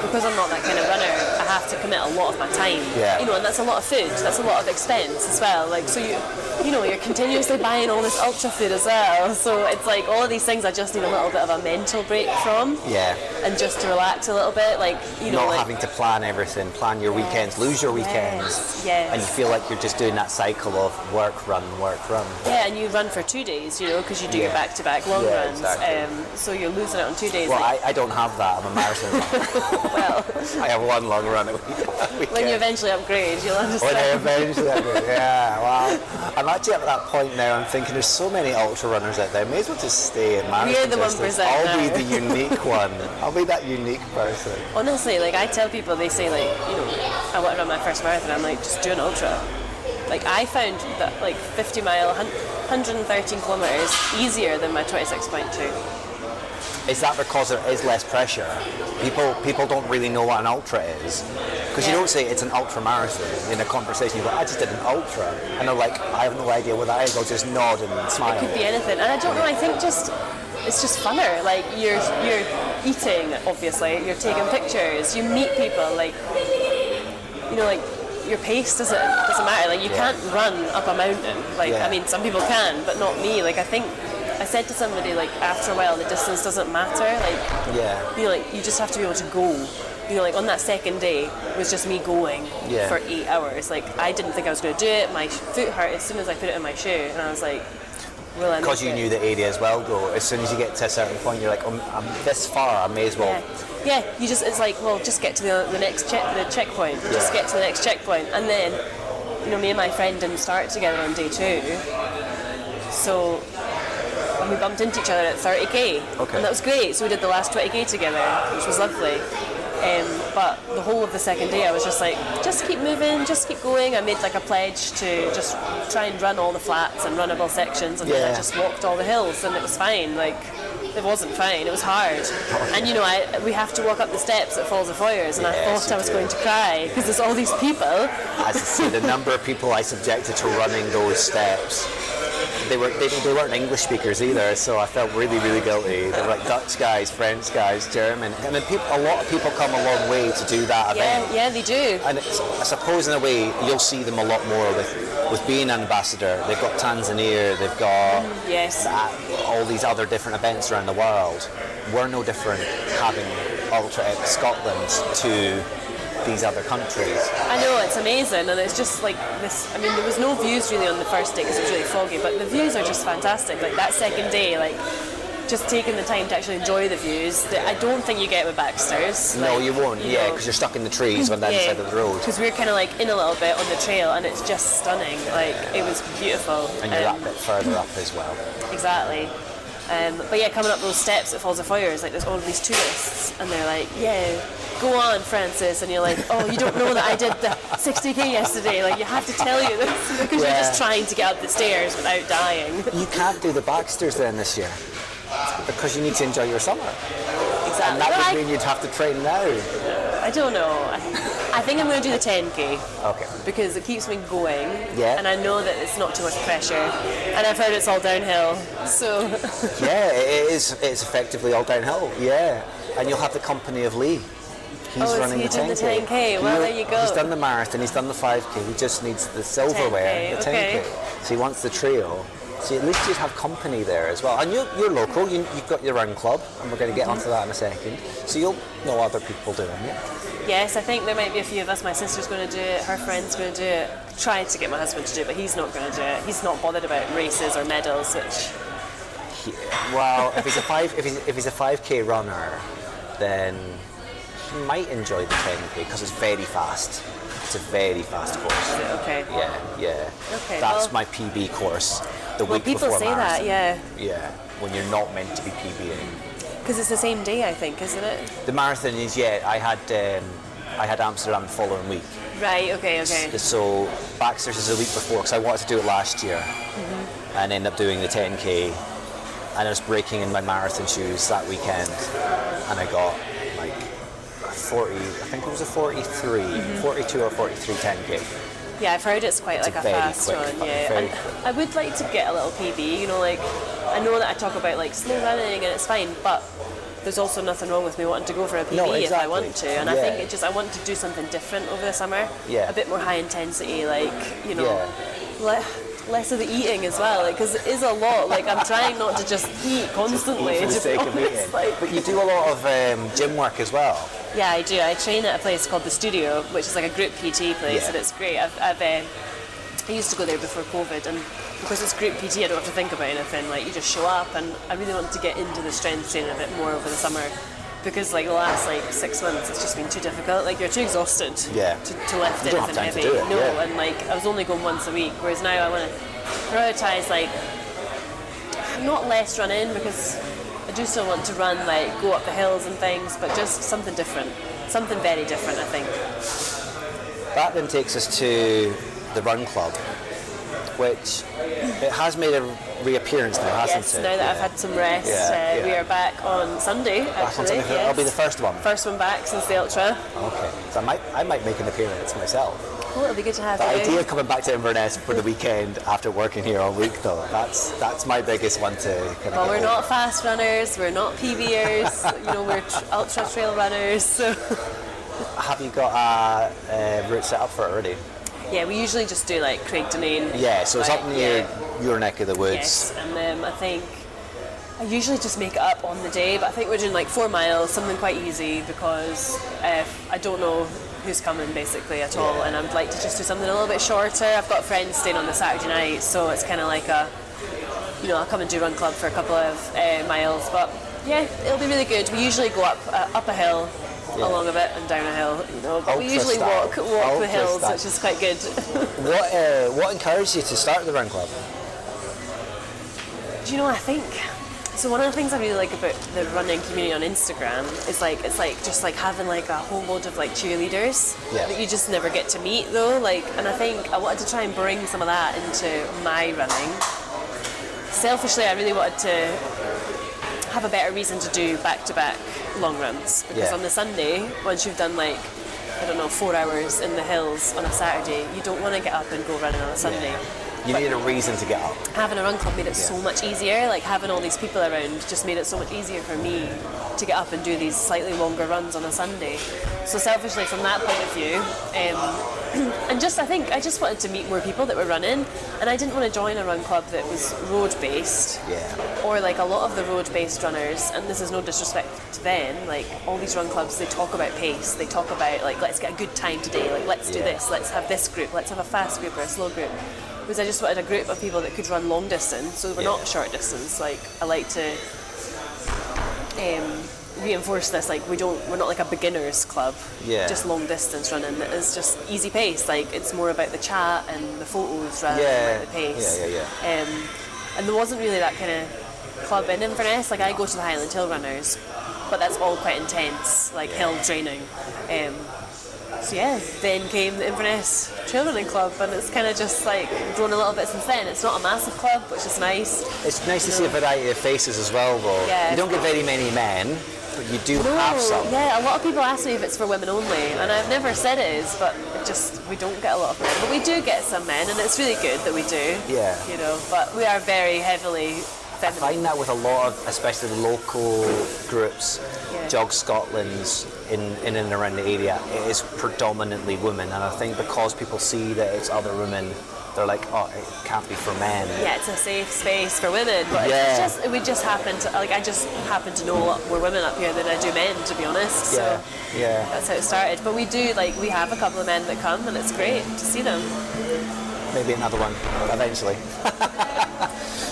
because I'm not that kind of runner, I have to commit a lot of my time. Yeah. You know, and that's a lot of food. That's a lot of expense as well. Like, so you're continuously buying all this ultra food as well. So it's like all of these things I just need a little bit of a mental break from. Yeah. And just to relax a little bit, like, you know, not like, having to plan everything, plan your weekends, lose your weekends, yes. and you feel like you're just doing that cycle of work, run, work, run. Yeah, and you run for 2 days, you know, because you do your back-to-back long runs. Exactly. So you're losing it on 2 days. Well, like, I don't have that. I'm a marathon runner. well, I have one long run a week. when you eventually upgrade, you'll understand. When I eventually upgrade, yeah. Well, I'm actually at that point now. I'm thinking there's so many ultra runners out there. I may as well just stay in marathon. You're the distance. 1% I'll now. be the unique one. I'll be that unique person. Honestly, like, I tell people, they say, like, you know, I want to run my first marathon. I'm like, just do an ultra. Like, I found that, like, 50 mile, 113 kilometres easier than my 26.2. Is that because there is less pressure? People don't really know what an ultra is. Because you don't say it's an ultra marathon in a conversation. You go, I just did an ultra. And they're like, I have no idea what that is. I'll just nod and smile. It could be anything. And I don't know, I think it's just funner. Like, you're eating, obviously. You're taking pictures. You meet people. Like, you know, like, your pace doesn't matter. Like, you can't run up a mountain. Like, I mean, some people can, but not me. Like, I think I said to somebody, like, after a while, the distance doesn't matter. Like, you know, like, you just have to be able to go. You know, like, on that second day, it was just me going for 8 hours. Like, I didn't think I was going to do it. My foot hurt as soon as I put it in my shoe, and I was like, will I make it? Because you knew the area as well, though. As soon as you get to a certain point, you're like, I'm this far, I may as well. Yeah, it's like, well, just get to the next checkpoint. Just get to the next checkpoint. And then, you know, me and my friend didn't start together on day 2. So we bumped into each other at 30k. Okay. And that was great. So we did the last 20k together, which was lovely. But the whole of the second day, I was just like, just keep moving, just keep going. I made like a pledge to just try and run all the flats and runnable sections, and then I just walked all the hills, and it was fine. Like, it wasn't fine, it was hard. And you know, we have to walk up the steps at Falls of Foyers, and I thought I was going to cry because there's all these people. As I say, the number of people I subjected to running those steps, they weren't English speakers either, so I felt really, really guilty. They were like Dutch guys, French guys, German. I mean, a lot of people come a long way to do that event. Yeah, they do. And I suppose in a way you'll see them a lot more with being an ambassador. They've got Tanzania, they've got all these other different events around the world. We're no different having Ultra X Scotland to these other countries. I know, it's amazing, and it's just like this. I mean, there was no views really on the first day because it was really foggy, but the views are just fantastic. Like, that second day, like, just taking the time to actually enjoy the views that I don't think you get with Baxter's. No, like, you won't, because you're stuck in the trees on that side of the road. Because we're kind of like in a little bit on the trail, and it's just stunning. Like, it was beautiful. And you're that bit further up as well. Exactly. But yeah, coming up those steps at Falls of Foyers, like, there's all of these tourists, and they're like, go on, Francis, and you're like, oh, you don't know that I did the 60k yesterday. Like, you have to tell you this because you're just trying to get up the stairs without dying. You can't do the Baxters then this year because you need to enjoy your summer. Exactly. And that would mean you'd have to train now. I don't know. I think I'm going to do the 10k. Okay. Because it keeps me going. Yeah. And I know that it's not too much pressure. And I've heard it's all downhill. So. Yeah, it is. It's effectively all downhill. Yeah. And you'll have the company of Lee. He's running the 10K. The 10K. Well, there you go. He's done the marathon, he's done the 5K, he just needs the silverware, 10K, the 10K. So he wants the trio. So at least you'd have company there as well. And you're local, you've got your run club, and we're going to get onto that in a second. So you'll know other people doing it. Yes, I think there might be a few of us. My sister's going to do it, her friend's going to do it. Tried to get my husband to do it, but he's not going to do it. He's not bothered about races or medals, which... Well, if he's a 5K runner, then he might enjoy the 10K because it's very fast. It's a very fast course. Okay. Yeah. Okay. That's my PB course. The week people before say marathon. that, Yeah. When you're not meant to be PBing. Because it's the same day, I think, isn't it? The marathon is I had Amsterdam the following week. Right. Okay. So Baxter's is a week before because I wanted to do it last year, and ended up doing the 10K. And I was breaking in my marathon shoes that weekend, and I got like 40, I think it was a 42 or 43 10K. Yeah, I've heard it's quite It's like a very fast quick, one, very and quick. I would like to get a little PB, you know, like, I know that I talk about like slow running and it's fine, but there's also nothing wrong with me wanting to go for a PB No, if I exactly. want to. And I think I want to do something different over the summer. Yeah. A bit more high intensity, like, you know, Yeah. less of the eating as well, like, because it is a lot. Like, I'm trying not to just eat constantly. For the to sake be of honest. eating. Like, But you do a lot of gym work as well. yeah, I do. I train at a place called The Studio, which is like a group PT place, Yeah. and it's great. I used to go there before COVID, and because it's group PT, I don't have to think about anything. Like, you just show up, and I really want to get into the strength training a bit more over the summer, because like the last like 6 months, it's just been too difficult. Like, you're too exhausted to lift You don't have anything time heavy. to do it, No, yeah. and like I was only going once a week, whereas now I want to prioritize like not less running, because I do still want to run, like go up the hills and things, but just something different, something very different, I think. That then takes us to the Run Club, which it has made a reappearance now, hasn't Yes, it? now that I've had some rest, we are back on Sunday. Back on Actually, Sunday. yes. That'll be the first one. First one back since the Ultra. Okay, so I might make an appearance myself. Oh, it'll be good to have The you. idea of coming back to Inverness for the weekend after working here all week, though, that's my biggest one to kind of. Well, we're not fast runners, we're not PBers, you know, we're ultra trail runners. So. Have you got a route set up for it already? Yeah, we usually just do like Craig Deneen. Yeah, so it's like, up near your neck of the woods. Yes, and then I think I usually just make it up on the day, but I think we're doing like 4 miles, something quite easy, because I don't know who's coming basically at all, and I'd like to just do something a little bit shorter. I've got friends staying on the Saturday night, so it's kind of like I'll come and do Run Club for a couple of miles, but yeah, it'll be really good. We usually go up a hill, along a bit, and down a hill, you know, but we usually walk the hills, which is quite good. What encouraged you to start the Run Club? Do you know, I think, so one of the things I really like about the running community on Instagram is like, it's like just like having like a whole load of like cheerleaders that you just never get to meet though, like, and I think I wanted to try and bring some of that into my running. Selfishly, I really wanted to have a better reason to do back-to-back long runs, because on the Sunday, once you've done like, I don't know, 4 hours in the hills on a Saturday, you don't want to get up and go running on a Sunday. You need a reason to get up. Having a run club made it so much easier. Like, having all these people around just made it so much easier for me to get up and do these slightly longer runs on a Sunday. So selfishly, from that point of view, and just I think I just wanted to meet more people that were running, and I didn't want to join a run club that was road based, or like a lot of the road based runners. And this is no disrespect to them. Like, all these run clubs, they talk about pace. They talk about like, let's get a good time today. Like, let's do this. Let's have this group. Let's have a fast group or a slow group. Because I just wanted a group of people that could run long distance, so we're not short distance. Like, I like to reinforce this. Like, we're not like a beginners club. Just long distance running. It's just easy pace. Like, it's more about the chat and the photos rather than about the pace. And there wasn't really that kind of club in Inverness. Like, I go to the Highland Hill Runners, but that's all quite intense, like hill training. So yeah, then came the Inverness Trail Running Club, and it's kind of just like grown a little bit since then. It's not a massive club, which is nice. It's nice to see a variety of faces as well, though. You don't get very many men, but you do have some. Yeah, a lot of people ask me if it's for women only, and I've never said it is, but we don't get a lot of men. But we do get some men, and it's really good that we do. You know, but we are very heavily feminine. I find that with a lot of, especially the local groups, Jog Scotland's in and around the area, it is predominantly women, and I think because people see that it's other women, they're like, oh, it can't be for men. Yeah, it's a safe space for women, but we just happen to, like, I just happen to know a lot more women up here than I do men, to be honest. So that's how it started. But we have a couple of men that come, and it's great to see them. Maybe another one eventually.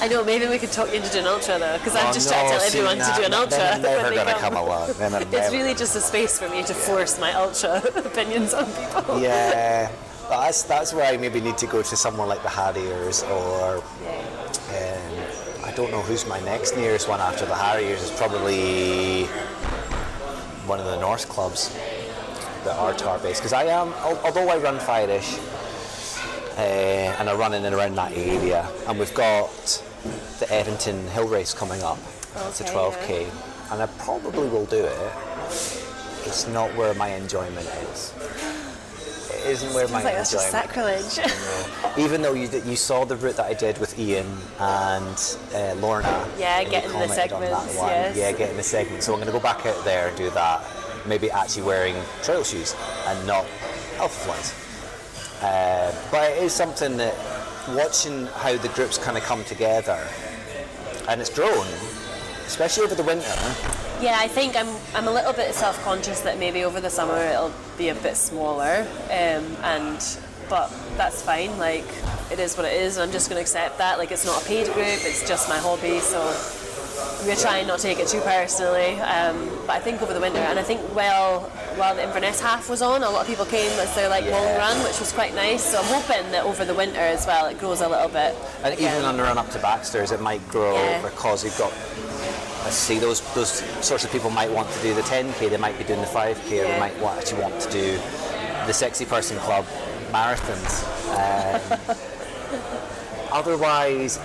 I know, maybe we could talk you into doing an ultra though, because I'm just trying to tell everyone to do an ultra. They're never going to come along. It's really just a space for me to force my ultra opinions on people. Yeah, that's where I maybe need to go to someone like the Harriers, or I don't know who's my next nearest one after the Harriers. Is probably one of the North clubs that are tar based, because I am, although I run Firish and I run in and around that area, and we've got the Edmonton Hill Race coming up. It's a 12k, and I probably will do it. It's not where my enjoyment is. isn't where my like that's just sacrilege. Even though you saw the route that I did with Ian and Lorna. Yeah, getting the segments. Yes. Yeah, getting the segments. So I'm going to go back out there and do that. Maybe actually wearing trail shoes and not Alpha Flies. But it is something that watching how the groups kind of come together, and it's grown, especially over the winter. Yeah, I think I'm a little bit self-conscious that maybe over the summer it'll be a bit smaller, but that's fine. Like, it is what it is. I'm just going to accept that. Like, it's not a paid group. It's just my hobby. So we're trying not to take it too personally. But I think over the winter, and I think while the Inverness half was on, a lot of people came as their long run, which was quite nice. So I'm hoping that over the winter as well, it grows a little bit. And even on the run up to Baxter's, it might grow because you've got. Let's see, those sorts of people might want to do the 10k, they might be doing the 5k, or they might actually want to do the Sexy Person Club marathons. Otherwise,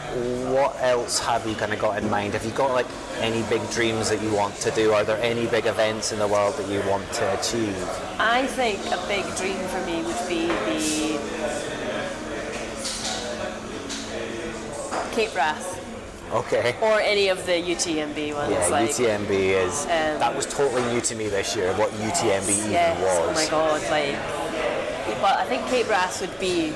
what else have you kind of got in mind? Have you got like any big dreams that you want to do? Are there any big events in the world that you want to achieve? I think a big dream for me would be the Cape Wrath. Okay. Or any of the UTMB ones. Yeah, like, UTMB is... that was totally new to me this year, what UTMB even was. Oh my god, but I think Cape Wrath would be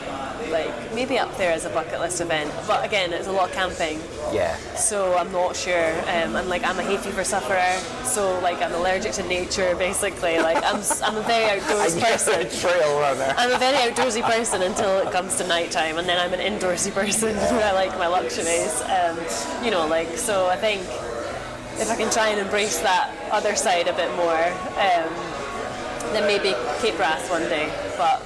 maybe up there as a bucket list event. But again, it's a lot of camping. Yeah. So I'm not sure. I'm a hay fever sufferer, so I'm allergic to nature basically. I'm a very outdoorsy person. You're a trail runner. I'm a very outdoorsy person until it comes to night time, and then I'm an indoorsy person where I like my luxuries. So I think if I can try and embrace that other side a bit more, then maybe Cape Wrath one day. But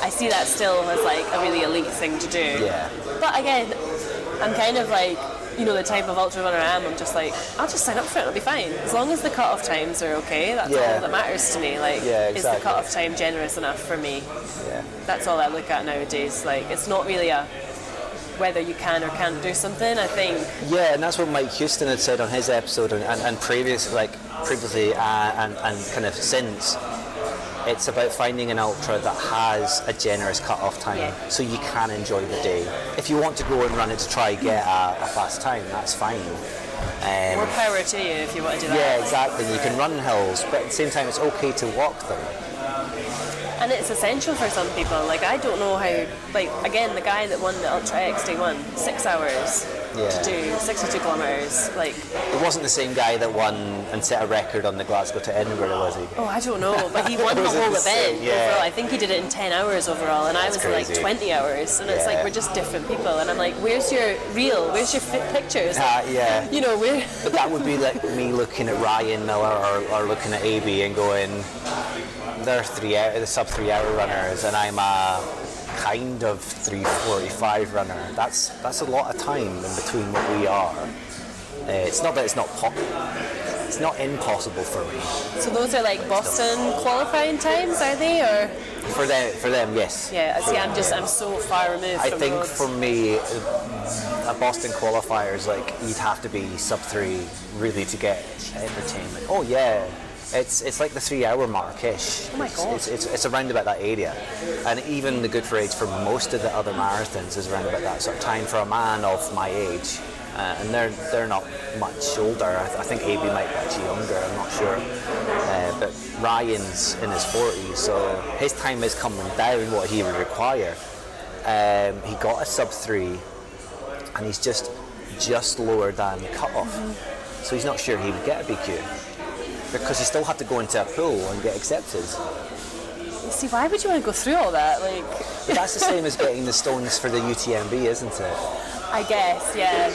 I see that still as a really elite thing to do. Yeah. But again, I'm kind of the type of ultra runner I am. I'm just I'll just sign up for it. It'll be fine as long as the cut-off times are okay. That's all that matters to me. Is the cut-off time generous enough for me? Yeah. That's all I look at nowadays. It's not really a whether you can or can't do something. I think. Yeah, and that's what Mike Houston had said on his episode, and previously and kind of since. It's about finding an ultra that has a generous cut-off time, so you can enjoy the day. If you want to go and run it to try get a fast time, that's fine. More power to you if you want to do that. Yeah, exactly. You can run hills, but at the same time, it's okay to walk them. And it's essential for some people. I don't know how. Again, the guy that won the Ultra X Day won 6 hours to do 62 kilometres. It wasn't the same guy that won and set a record on the Glasgow to Edinburgh, was he? Oh, I don't know, but he won the whole event overall. I think he did it in 10 hours overall, and That's I was crazy. 20 hours. And it's we're just different people. And I'm where's your reel? Where's your pictures? Yeah. Where? But that would be like me looking at Ryan Miller or looking at AB and going, they're the sub 3 hour runners, and I'm a kind of 3:45 runner. That's a lot of time in between what we are. It's not that it's not impossible for me. So those are Boston qualifying times, are they, or? For them, yes. Yeah. See, I'm so far removed. I from think those. for me, a Boston qualifier is you'd have to be sub 3 really to get entertainment. Oh yeah. It's like the 3 hour mark-ish. Oh my god. It's around about that area. And even the good for age for most of the other marathons is around about that sort of time for a man of my age. And they're not much older. I think AB might be actually younger, I'm not sure. But Ryan's in his 40s, so his time is coming down what he would require. He got a sub 3 and he's just lower than the cut-off. So he's not sure he would get a BQ. Because you still have to go into a pool and get accepted. See, why would you want to go through all that? But that's the same as getting the stones for the UTMB, isn't it? I guess, yeah.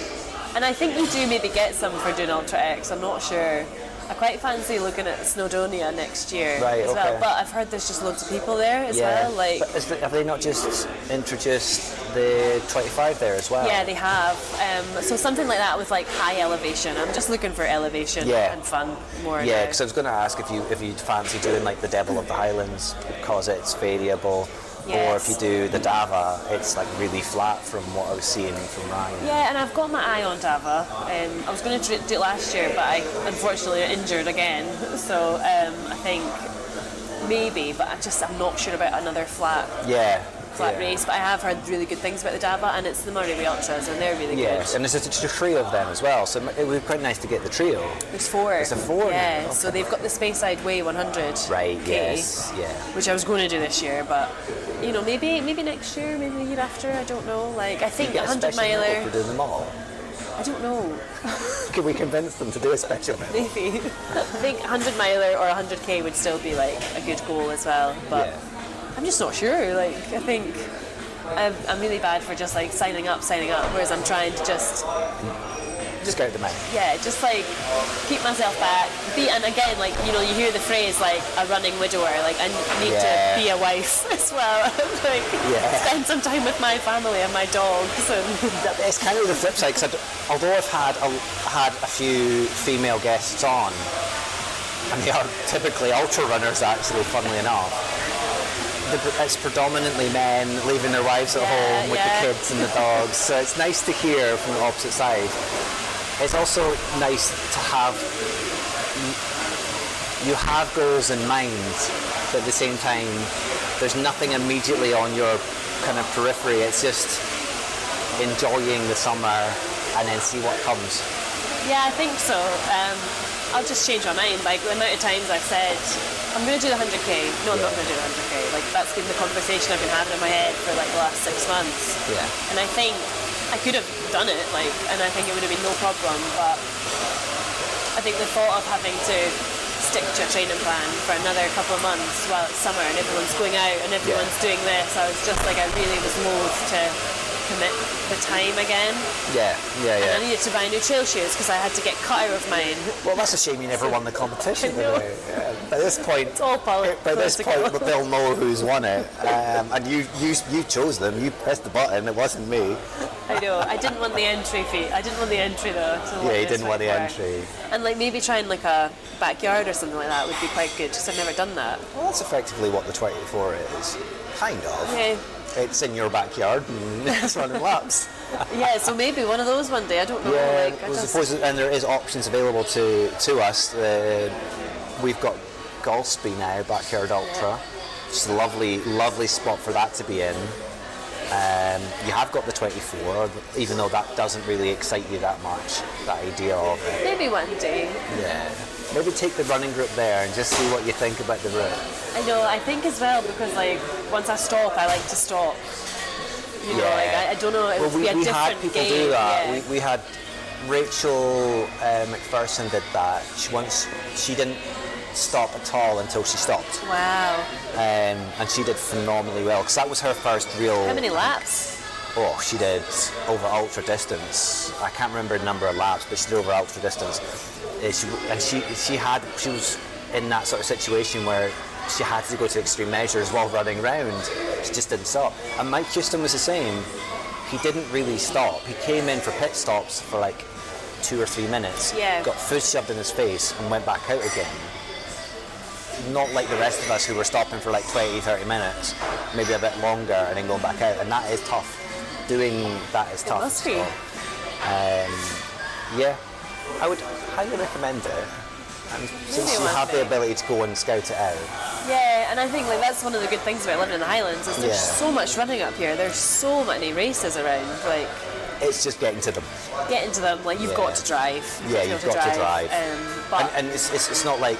And I think you do maybe get some for doing Ultra X, I'm not sure. I quite fancy looking at Snowdonia next year as well. But I've heard there's just loads of people there as well. But have they not just introduced the 25 there as well? Yeah, they have. So something like that with high elevation. I'm just looking for elevation and fun more. Yeah, because I was going to ask if you'd fancy doing the Devil of the Highlands because it's variable. Yes. Or if you do the Dava, it's really flat from what I was seeing from Ryan. Yeah, and I've got my eye on Dava. I was going to do it last year, but I unfortunately injured again. So I think maybe, but I'm not sure about another flat race. But I have heard really good things about the Dava, and it's the Murray Ultras, and they're really good. And there's a trio of them as well, so it would be quite nice to get the trio. There's 4. There's a 4 Yeah, now. Okay. so they've got the Speyside Way 100. Right, K, yes, yeah. which I was going to do this year, but maybe next year, maybe the year after, I don't know. Like, I think 100 miler. For doing them all. I don't know. Can we convince them to do a special medal? Maybe. I think 100 miler or 100k would still be like a good goal as well, but I'm just not sure. Like, I think I'm really bad for just like signing up, whereas I'm trying to just go to the man. Yeah, just like keep myself back. And again, like, you hear the phrase like a running widower. Like, I need to be a wife as well. Like, spend some time with my family and my dogs. And it's kind of the flip side, because although I've had a few female guests on, and they are typically ultra runners, actually, funnily enough. It's predominantly men leaving their wives at home with the kids and the dogs, so it's nice to hear from the opposite side. It's also nice to have you have goals in mind, but at the same time there's nothing immediately on your kind of periphery. It's just enjoying the summer and then see what comes. Yeah, I think so. I'll just change my mind. Like, the amount of times I've said, I'm going to do the 100k. No, I'm not going to do the 100k. Like, that's been the conversation I've been having in my head for like the last 6 months. Yeah. And I think I could have done it, like, and I think it would have been no problem, but I think the thought of having to stick to a training plan for another couple of months while it's summer and everyone's going out and everyone's doing this, I was just like, I really was loath to commit the time again. And I needed to buy new trail shoes because I had to get cut out of mine. Well, that's a shame you never won the competition. By this point, it's all they'll know who's won it, and you chose them. You pressed the button. It wasn't me. I know. I didn't want the entry fee. I didn't want the entry though. You didn't want the entry. And like maybe trying like a backyard or something like that would be quite good because I've never done that. Well, that's effectively what the 24 is, kind of. Yeah. It's in your backyard and it's running laps. Yeah, so maybe one of those one day. I don't know. Yeah, and there is options available to us. We've got Golspie now, Backyard Ultra. It's a lovely spot for that to be in. You have got the 24, even though that doesn't really excite you that much, that idea of it. Maybe one day. Yeah. Maybe take the running group there and just see what you think about the route. I know, I think as well, because like once I stop, I like to stop. You know, like I don't know, it would be a different game. We had people do that. Yeah. We had Rachel McPherson did that. She didn't stop at all until she stopped. Wow. And she did phenomenally well because that was her first real. How many laps? Oh, she did over ultra distance. I can't remember the number of laps, but she did over ultra distance. She was in that sort of situation where she had to go to extreme measures while running around. She just didn't stop. And Mike Houston was the same. He didn't really stop. He came in for pit stops for like 2 or 3 minutes, got food shoved in his face and went back out again. Not like the rest of us who were stopping for like 20, 30 minutes, maybe a bit longer and then going back out. And that is tough. Doing that is tough. It must be. Yeah, I would highly recommend it. And since you have the ability to go and scout it out. Yeah, and I think like that's one of the good things about living in the Highlands is there's so much running up here. There's so many races around. Like, it's just getting to them. Getting to them, like you've got to drive. Yeah, you've got to drive. But and it's not like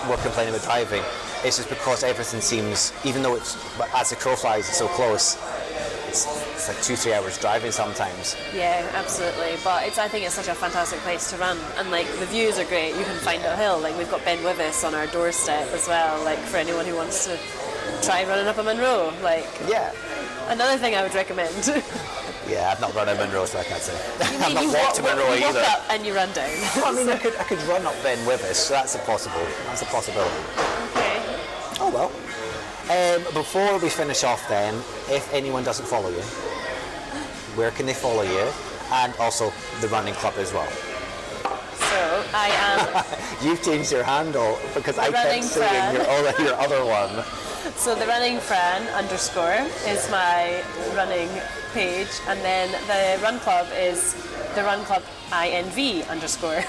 we're complaining about driving. It's just because everything seems, even though it's as the crow flies, it's so close. It's like 2-3 hours driving sometimes. Yeah, absolutely. But I think it's such a fantastic place to run, and like the views are great. You can find a hill. Like we've got Ben Wyvis on our doorstep as well. Like for anyone who wants to try running up a Munro. Like another thing I would recommend. Yeah, I've not run a Munro, so I can't say. I've not walked to Munro either. You walk up and you run down. I mean, I could run up Ben Wyvis, so that's a possibility. Okay. Oh well. Before we finish off then, if anyone doesn't follow you, where can they follow you? And also the running club as well. So I am... You've changed your handle because I kept seeing your other one. So the Running Fran _ is my running page, and then the run club is the Run Club INV _.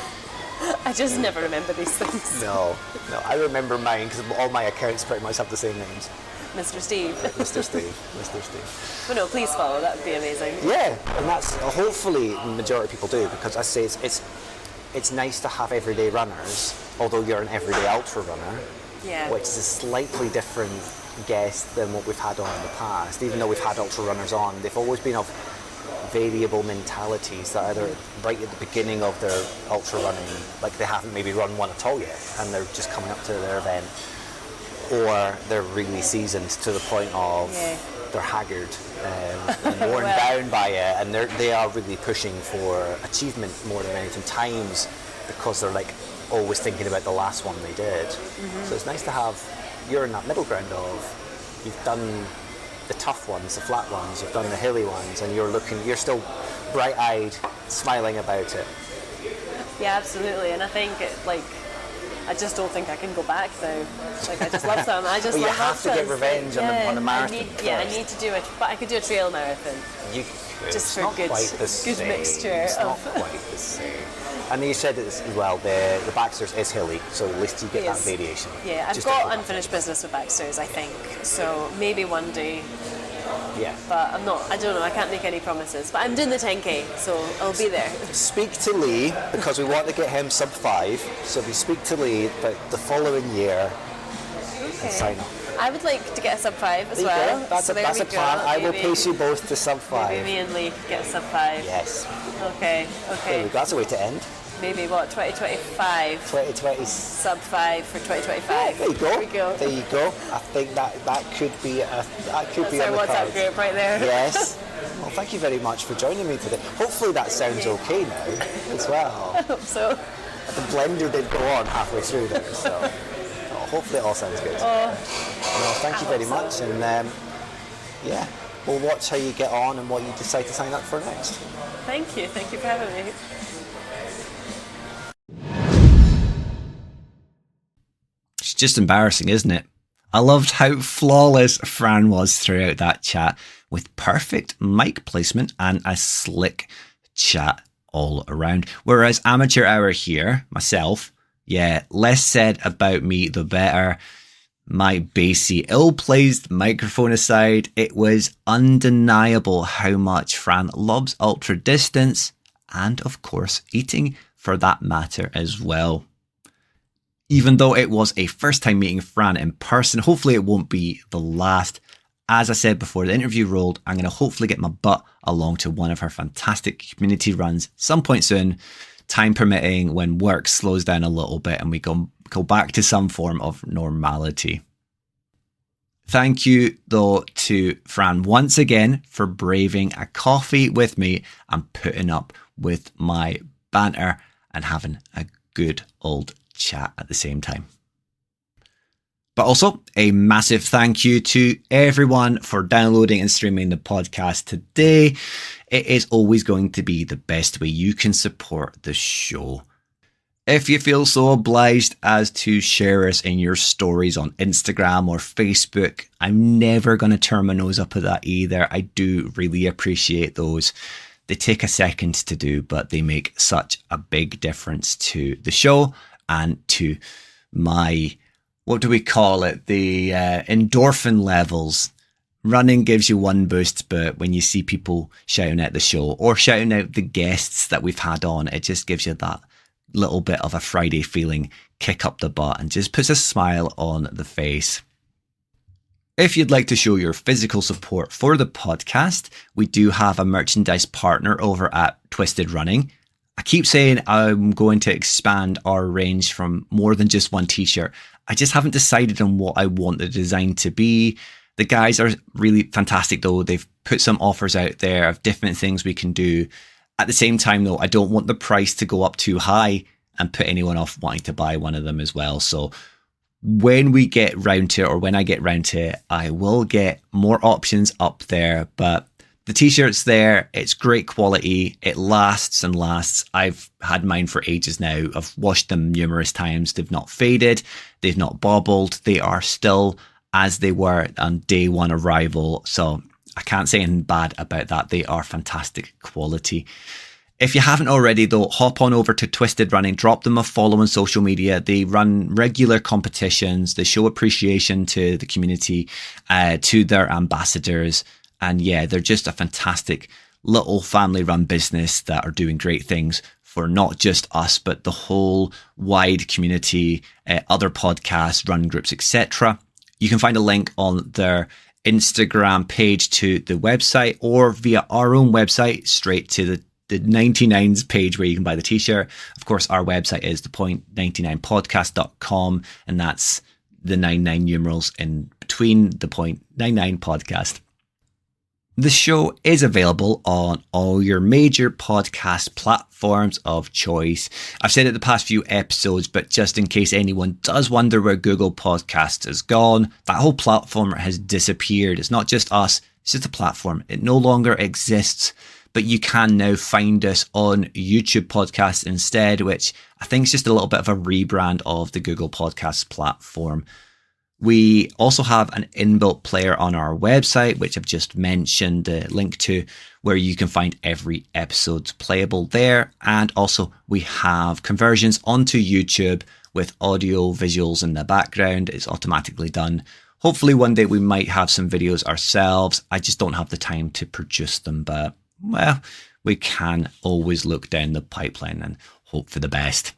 I just never remember these things. No, I remember mine because all my accounts pretty much have the same names. Mr. Steve. Mr. Steve. But no, please follow. That would be amazing. Yeah, and that's hopefully the majority of people do, because I say it's nice to have everyday runners, although you're an everyday ultra runner, which is a slightly different guest than what we've had on in the past. Even though we've had ultra runners on, they've always been of variable mentalities that either right at the beginning of their ultra running, like they haven't maybe run one at all yet and they're just coming up to their event, or they're really seasoned to the point of they're haggard and worn down by it, and they are really pushing for achievement more than anything, times, because they're like always thinking about the last one they did. So it's nice to have, you're in that middle ground of, you've done the tough ones, the flat ones, you've done the hilly ones, and you're still bright-eyed, smiling about it. Yeah, absolutely. And I think I just don't think I can go back though. Like, I just love them. I just love you have to get revenge on the marathon. I need to do it, but I could do a trail marathon. You could. Just for good mixture. It's not quite the same. And you said as well, the Baxter's is hilly, so at least you get that variation. Yeah, I've got unfinished business with Baxter's, I think. So maybe one day. Yeah. But I don't know, I can't make any promises. But I'm doing the 10K, so I'll be there. Speak to Lee, because we want to get him sub 5. So if you speak to Lee the following year, and sign up. I would like to get a sub 5 as well. That's a plan. I will pace you both to sub 5. Maybe me and Lee could get a sub 5. Yes. Okay. That's a way to end. Maybe 2025? 2020. Sub 5 for 2025. Yeah, there you go. There you go. I think that could be That's our WhatsApp group right there. Yes. Well, thank you very much for joining me today. Hopefully that sounds okay now as well. I hope so. The blender did go on halfway through there, so hopefully it all sounds good. Thank you very much, and we'll watch how you get on and what you decide to sign up for next. Thank you for having me. It's just embarrassing, isn't it? I loved how flawless Fran was throughout that chat, with perfect mic placement and a slick chat all around. Whereas amateur hour here, myself, less said about me the better. My bassy, ill-placed microphone aside, it was undeniable how much Fran loves ultra distance and, of course, eating for that matter as well. Even though it was a first time meeting Fran in person, hopefully it won't be the last. As I said before the interview rolled, I'm going to hopefully get my butt along to one of her fantastic community runs some point soon, time permitting, when work slows down a little bit and we go back to some form of normality. Thank you, though, to Fran once again for braving a coffee with me and putting up with my banter and having a good old chat at the same time. But also a massive thank you to everyone for downloading and streaming the podcast today. It is always going to be the best way you can support the show. If you feel so obliged as to share us in your stories on Instagram or Facebook, I'm never going to turn my nose up at that either. I do really appreciate those. They take a second to do, but they make such a big difference to the show and to my, what do we call it? The endorphin levels. Running gives you one boost, but when you see people shouting at the show or shouting out the guests that we've had on, it just gives you that little bit of a Friday feeling, kick up the butt, and just puts a smile on the face. If you'd like to show your physical support for the podcast, we do have a merchandise partner over at Twisted Running. I keep saying I'm going to expand our range from more than just one t-shirt. I just haven't decided on what I want the design to be. The guys are really fantastic though. They've put some offers out there of different things we can do. At the same time though, I don't want the price to go up too high and put anyone off wanting to buy one of them as well. So when we get round to it, or when I get round to it, I will get more options up there. But the t-shirt's there. It's great quality. It lasts and lasts. I've had mine for ages now. I've washed them numerous times. They've not faded. They've not bobbled. They are still as they were on day one arrival. So I can't say anything bad about that. They are fantastic quality. If you haven't already, though, hop on over to Twisted Running, drop them a follow on social media. They run regular competitions. They show appreciation to the community, to their ambassadors. And yeah, they're just a fantastic little family-run business that are doing great things for not just us, but the whole wide community, other podcasts, run groups, etc. You can find a link on their Instagram page to the website, or via our own website straight to the 99s page where you can buy the t-shirt. Of course, our website is thepoint99podcast.com, and that's the 99 numerals in between the Point 99 podcast. The show is available on all your major podcast platforms of choice. I've said it the past few episodes, but just in case anyone does wonder where Google Podcasts has gone, that whole platform has disappeared. It's not just us, it's just a platform. It no longer exists. But you can now find us on YouTube Podcasts instead, which I think is just a little bit of a rebrand of the Google Podcasts platform. We also have an inbuilt player on our website, which I've just mentioned the link to, where you can find every episode playable there. And also we have conversions onto YouTube with audio visuals in the background. It's automatically done. Hopefully one day we might have some videos ourselves. I just don't have the time to produce them, but well, we can always look down the pipeline and hope for the best.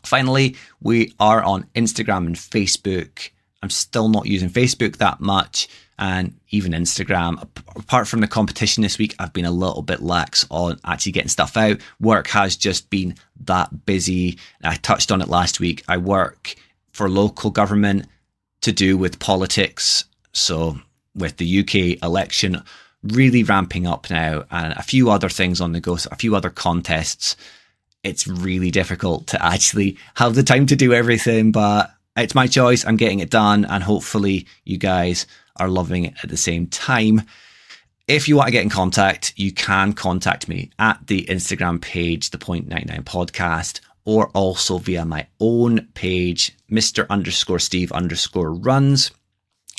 Finally, we are on Instagram and Facebook. I'm still not using Facebook that much, and even Instagram. Apart from the competition this week, I've been a little bit lax on actually getting stuff out. Work has just been that busy. I touched on it last week. I work for local government to do with politics. So with the UK election really ramping up now, and a few other things on the go, so a few other contests, it's really difficult to actually have the time to do everything, but it's my choice. I'm getting it done, and hopefully you guys are loving it at the same time. If you want to get in contact, you can contact me at the Instagram page, the Point 99 podcast, or also via my own page, Mr_Steve_runs.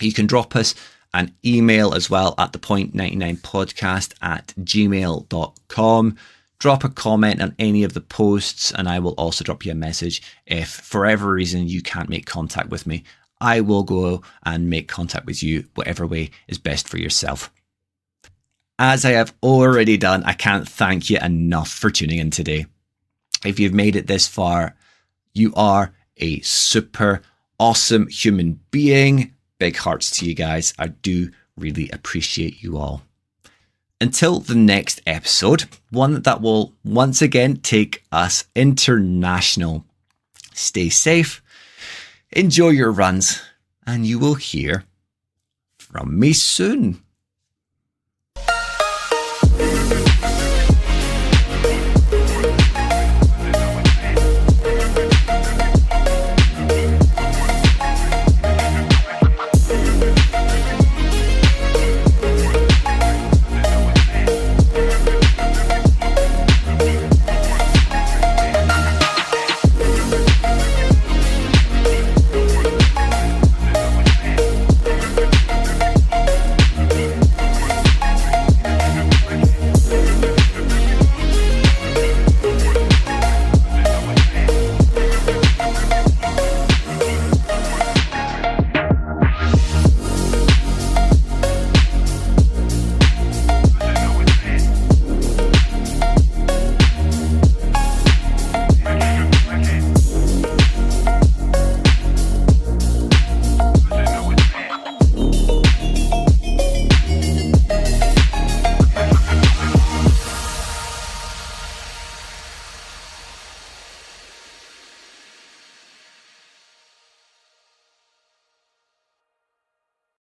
You can drop us an email as well at thepoint99podcast@gmail.com. Drop a comment on any of the posts, and I will also drop you a message if for whatever reason you can't make contact with me. I will go and make contact with you whatever way is best for yourself. As I have already done, I can't thank you enough for tuning in today. If you've made it this far, you are a super awesome human being. Big hearts to you guys. I do really appreciate you all. Until the next episode, one that will once again take us international. Stay safe, enjoy your runs, and you will hear from me soon.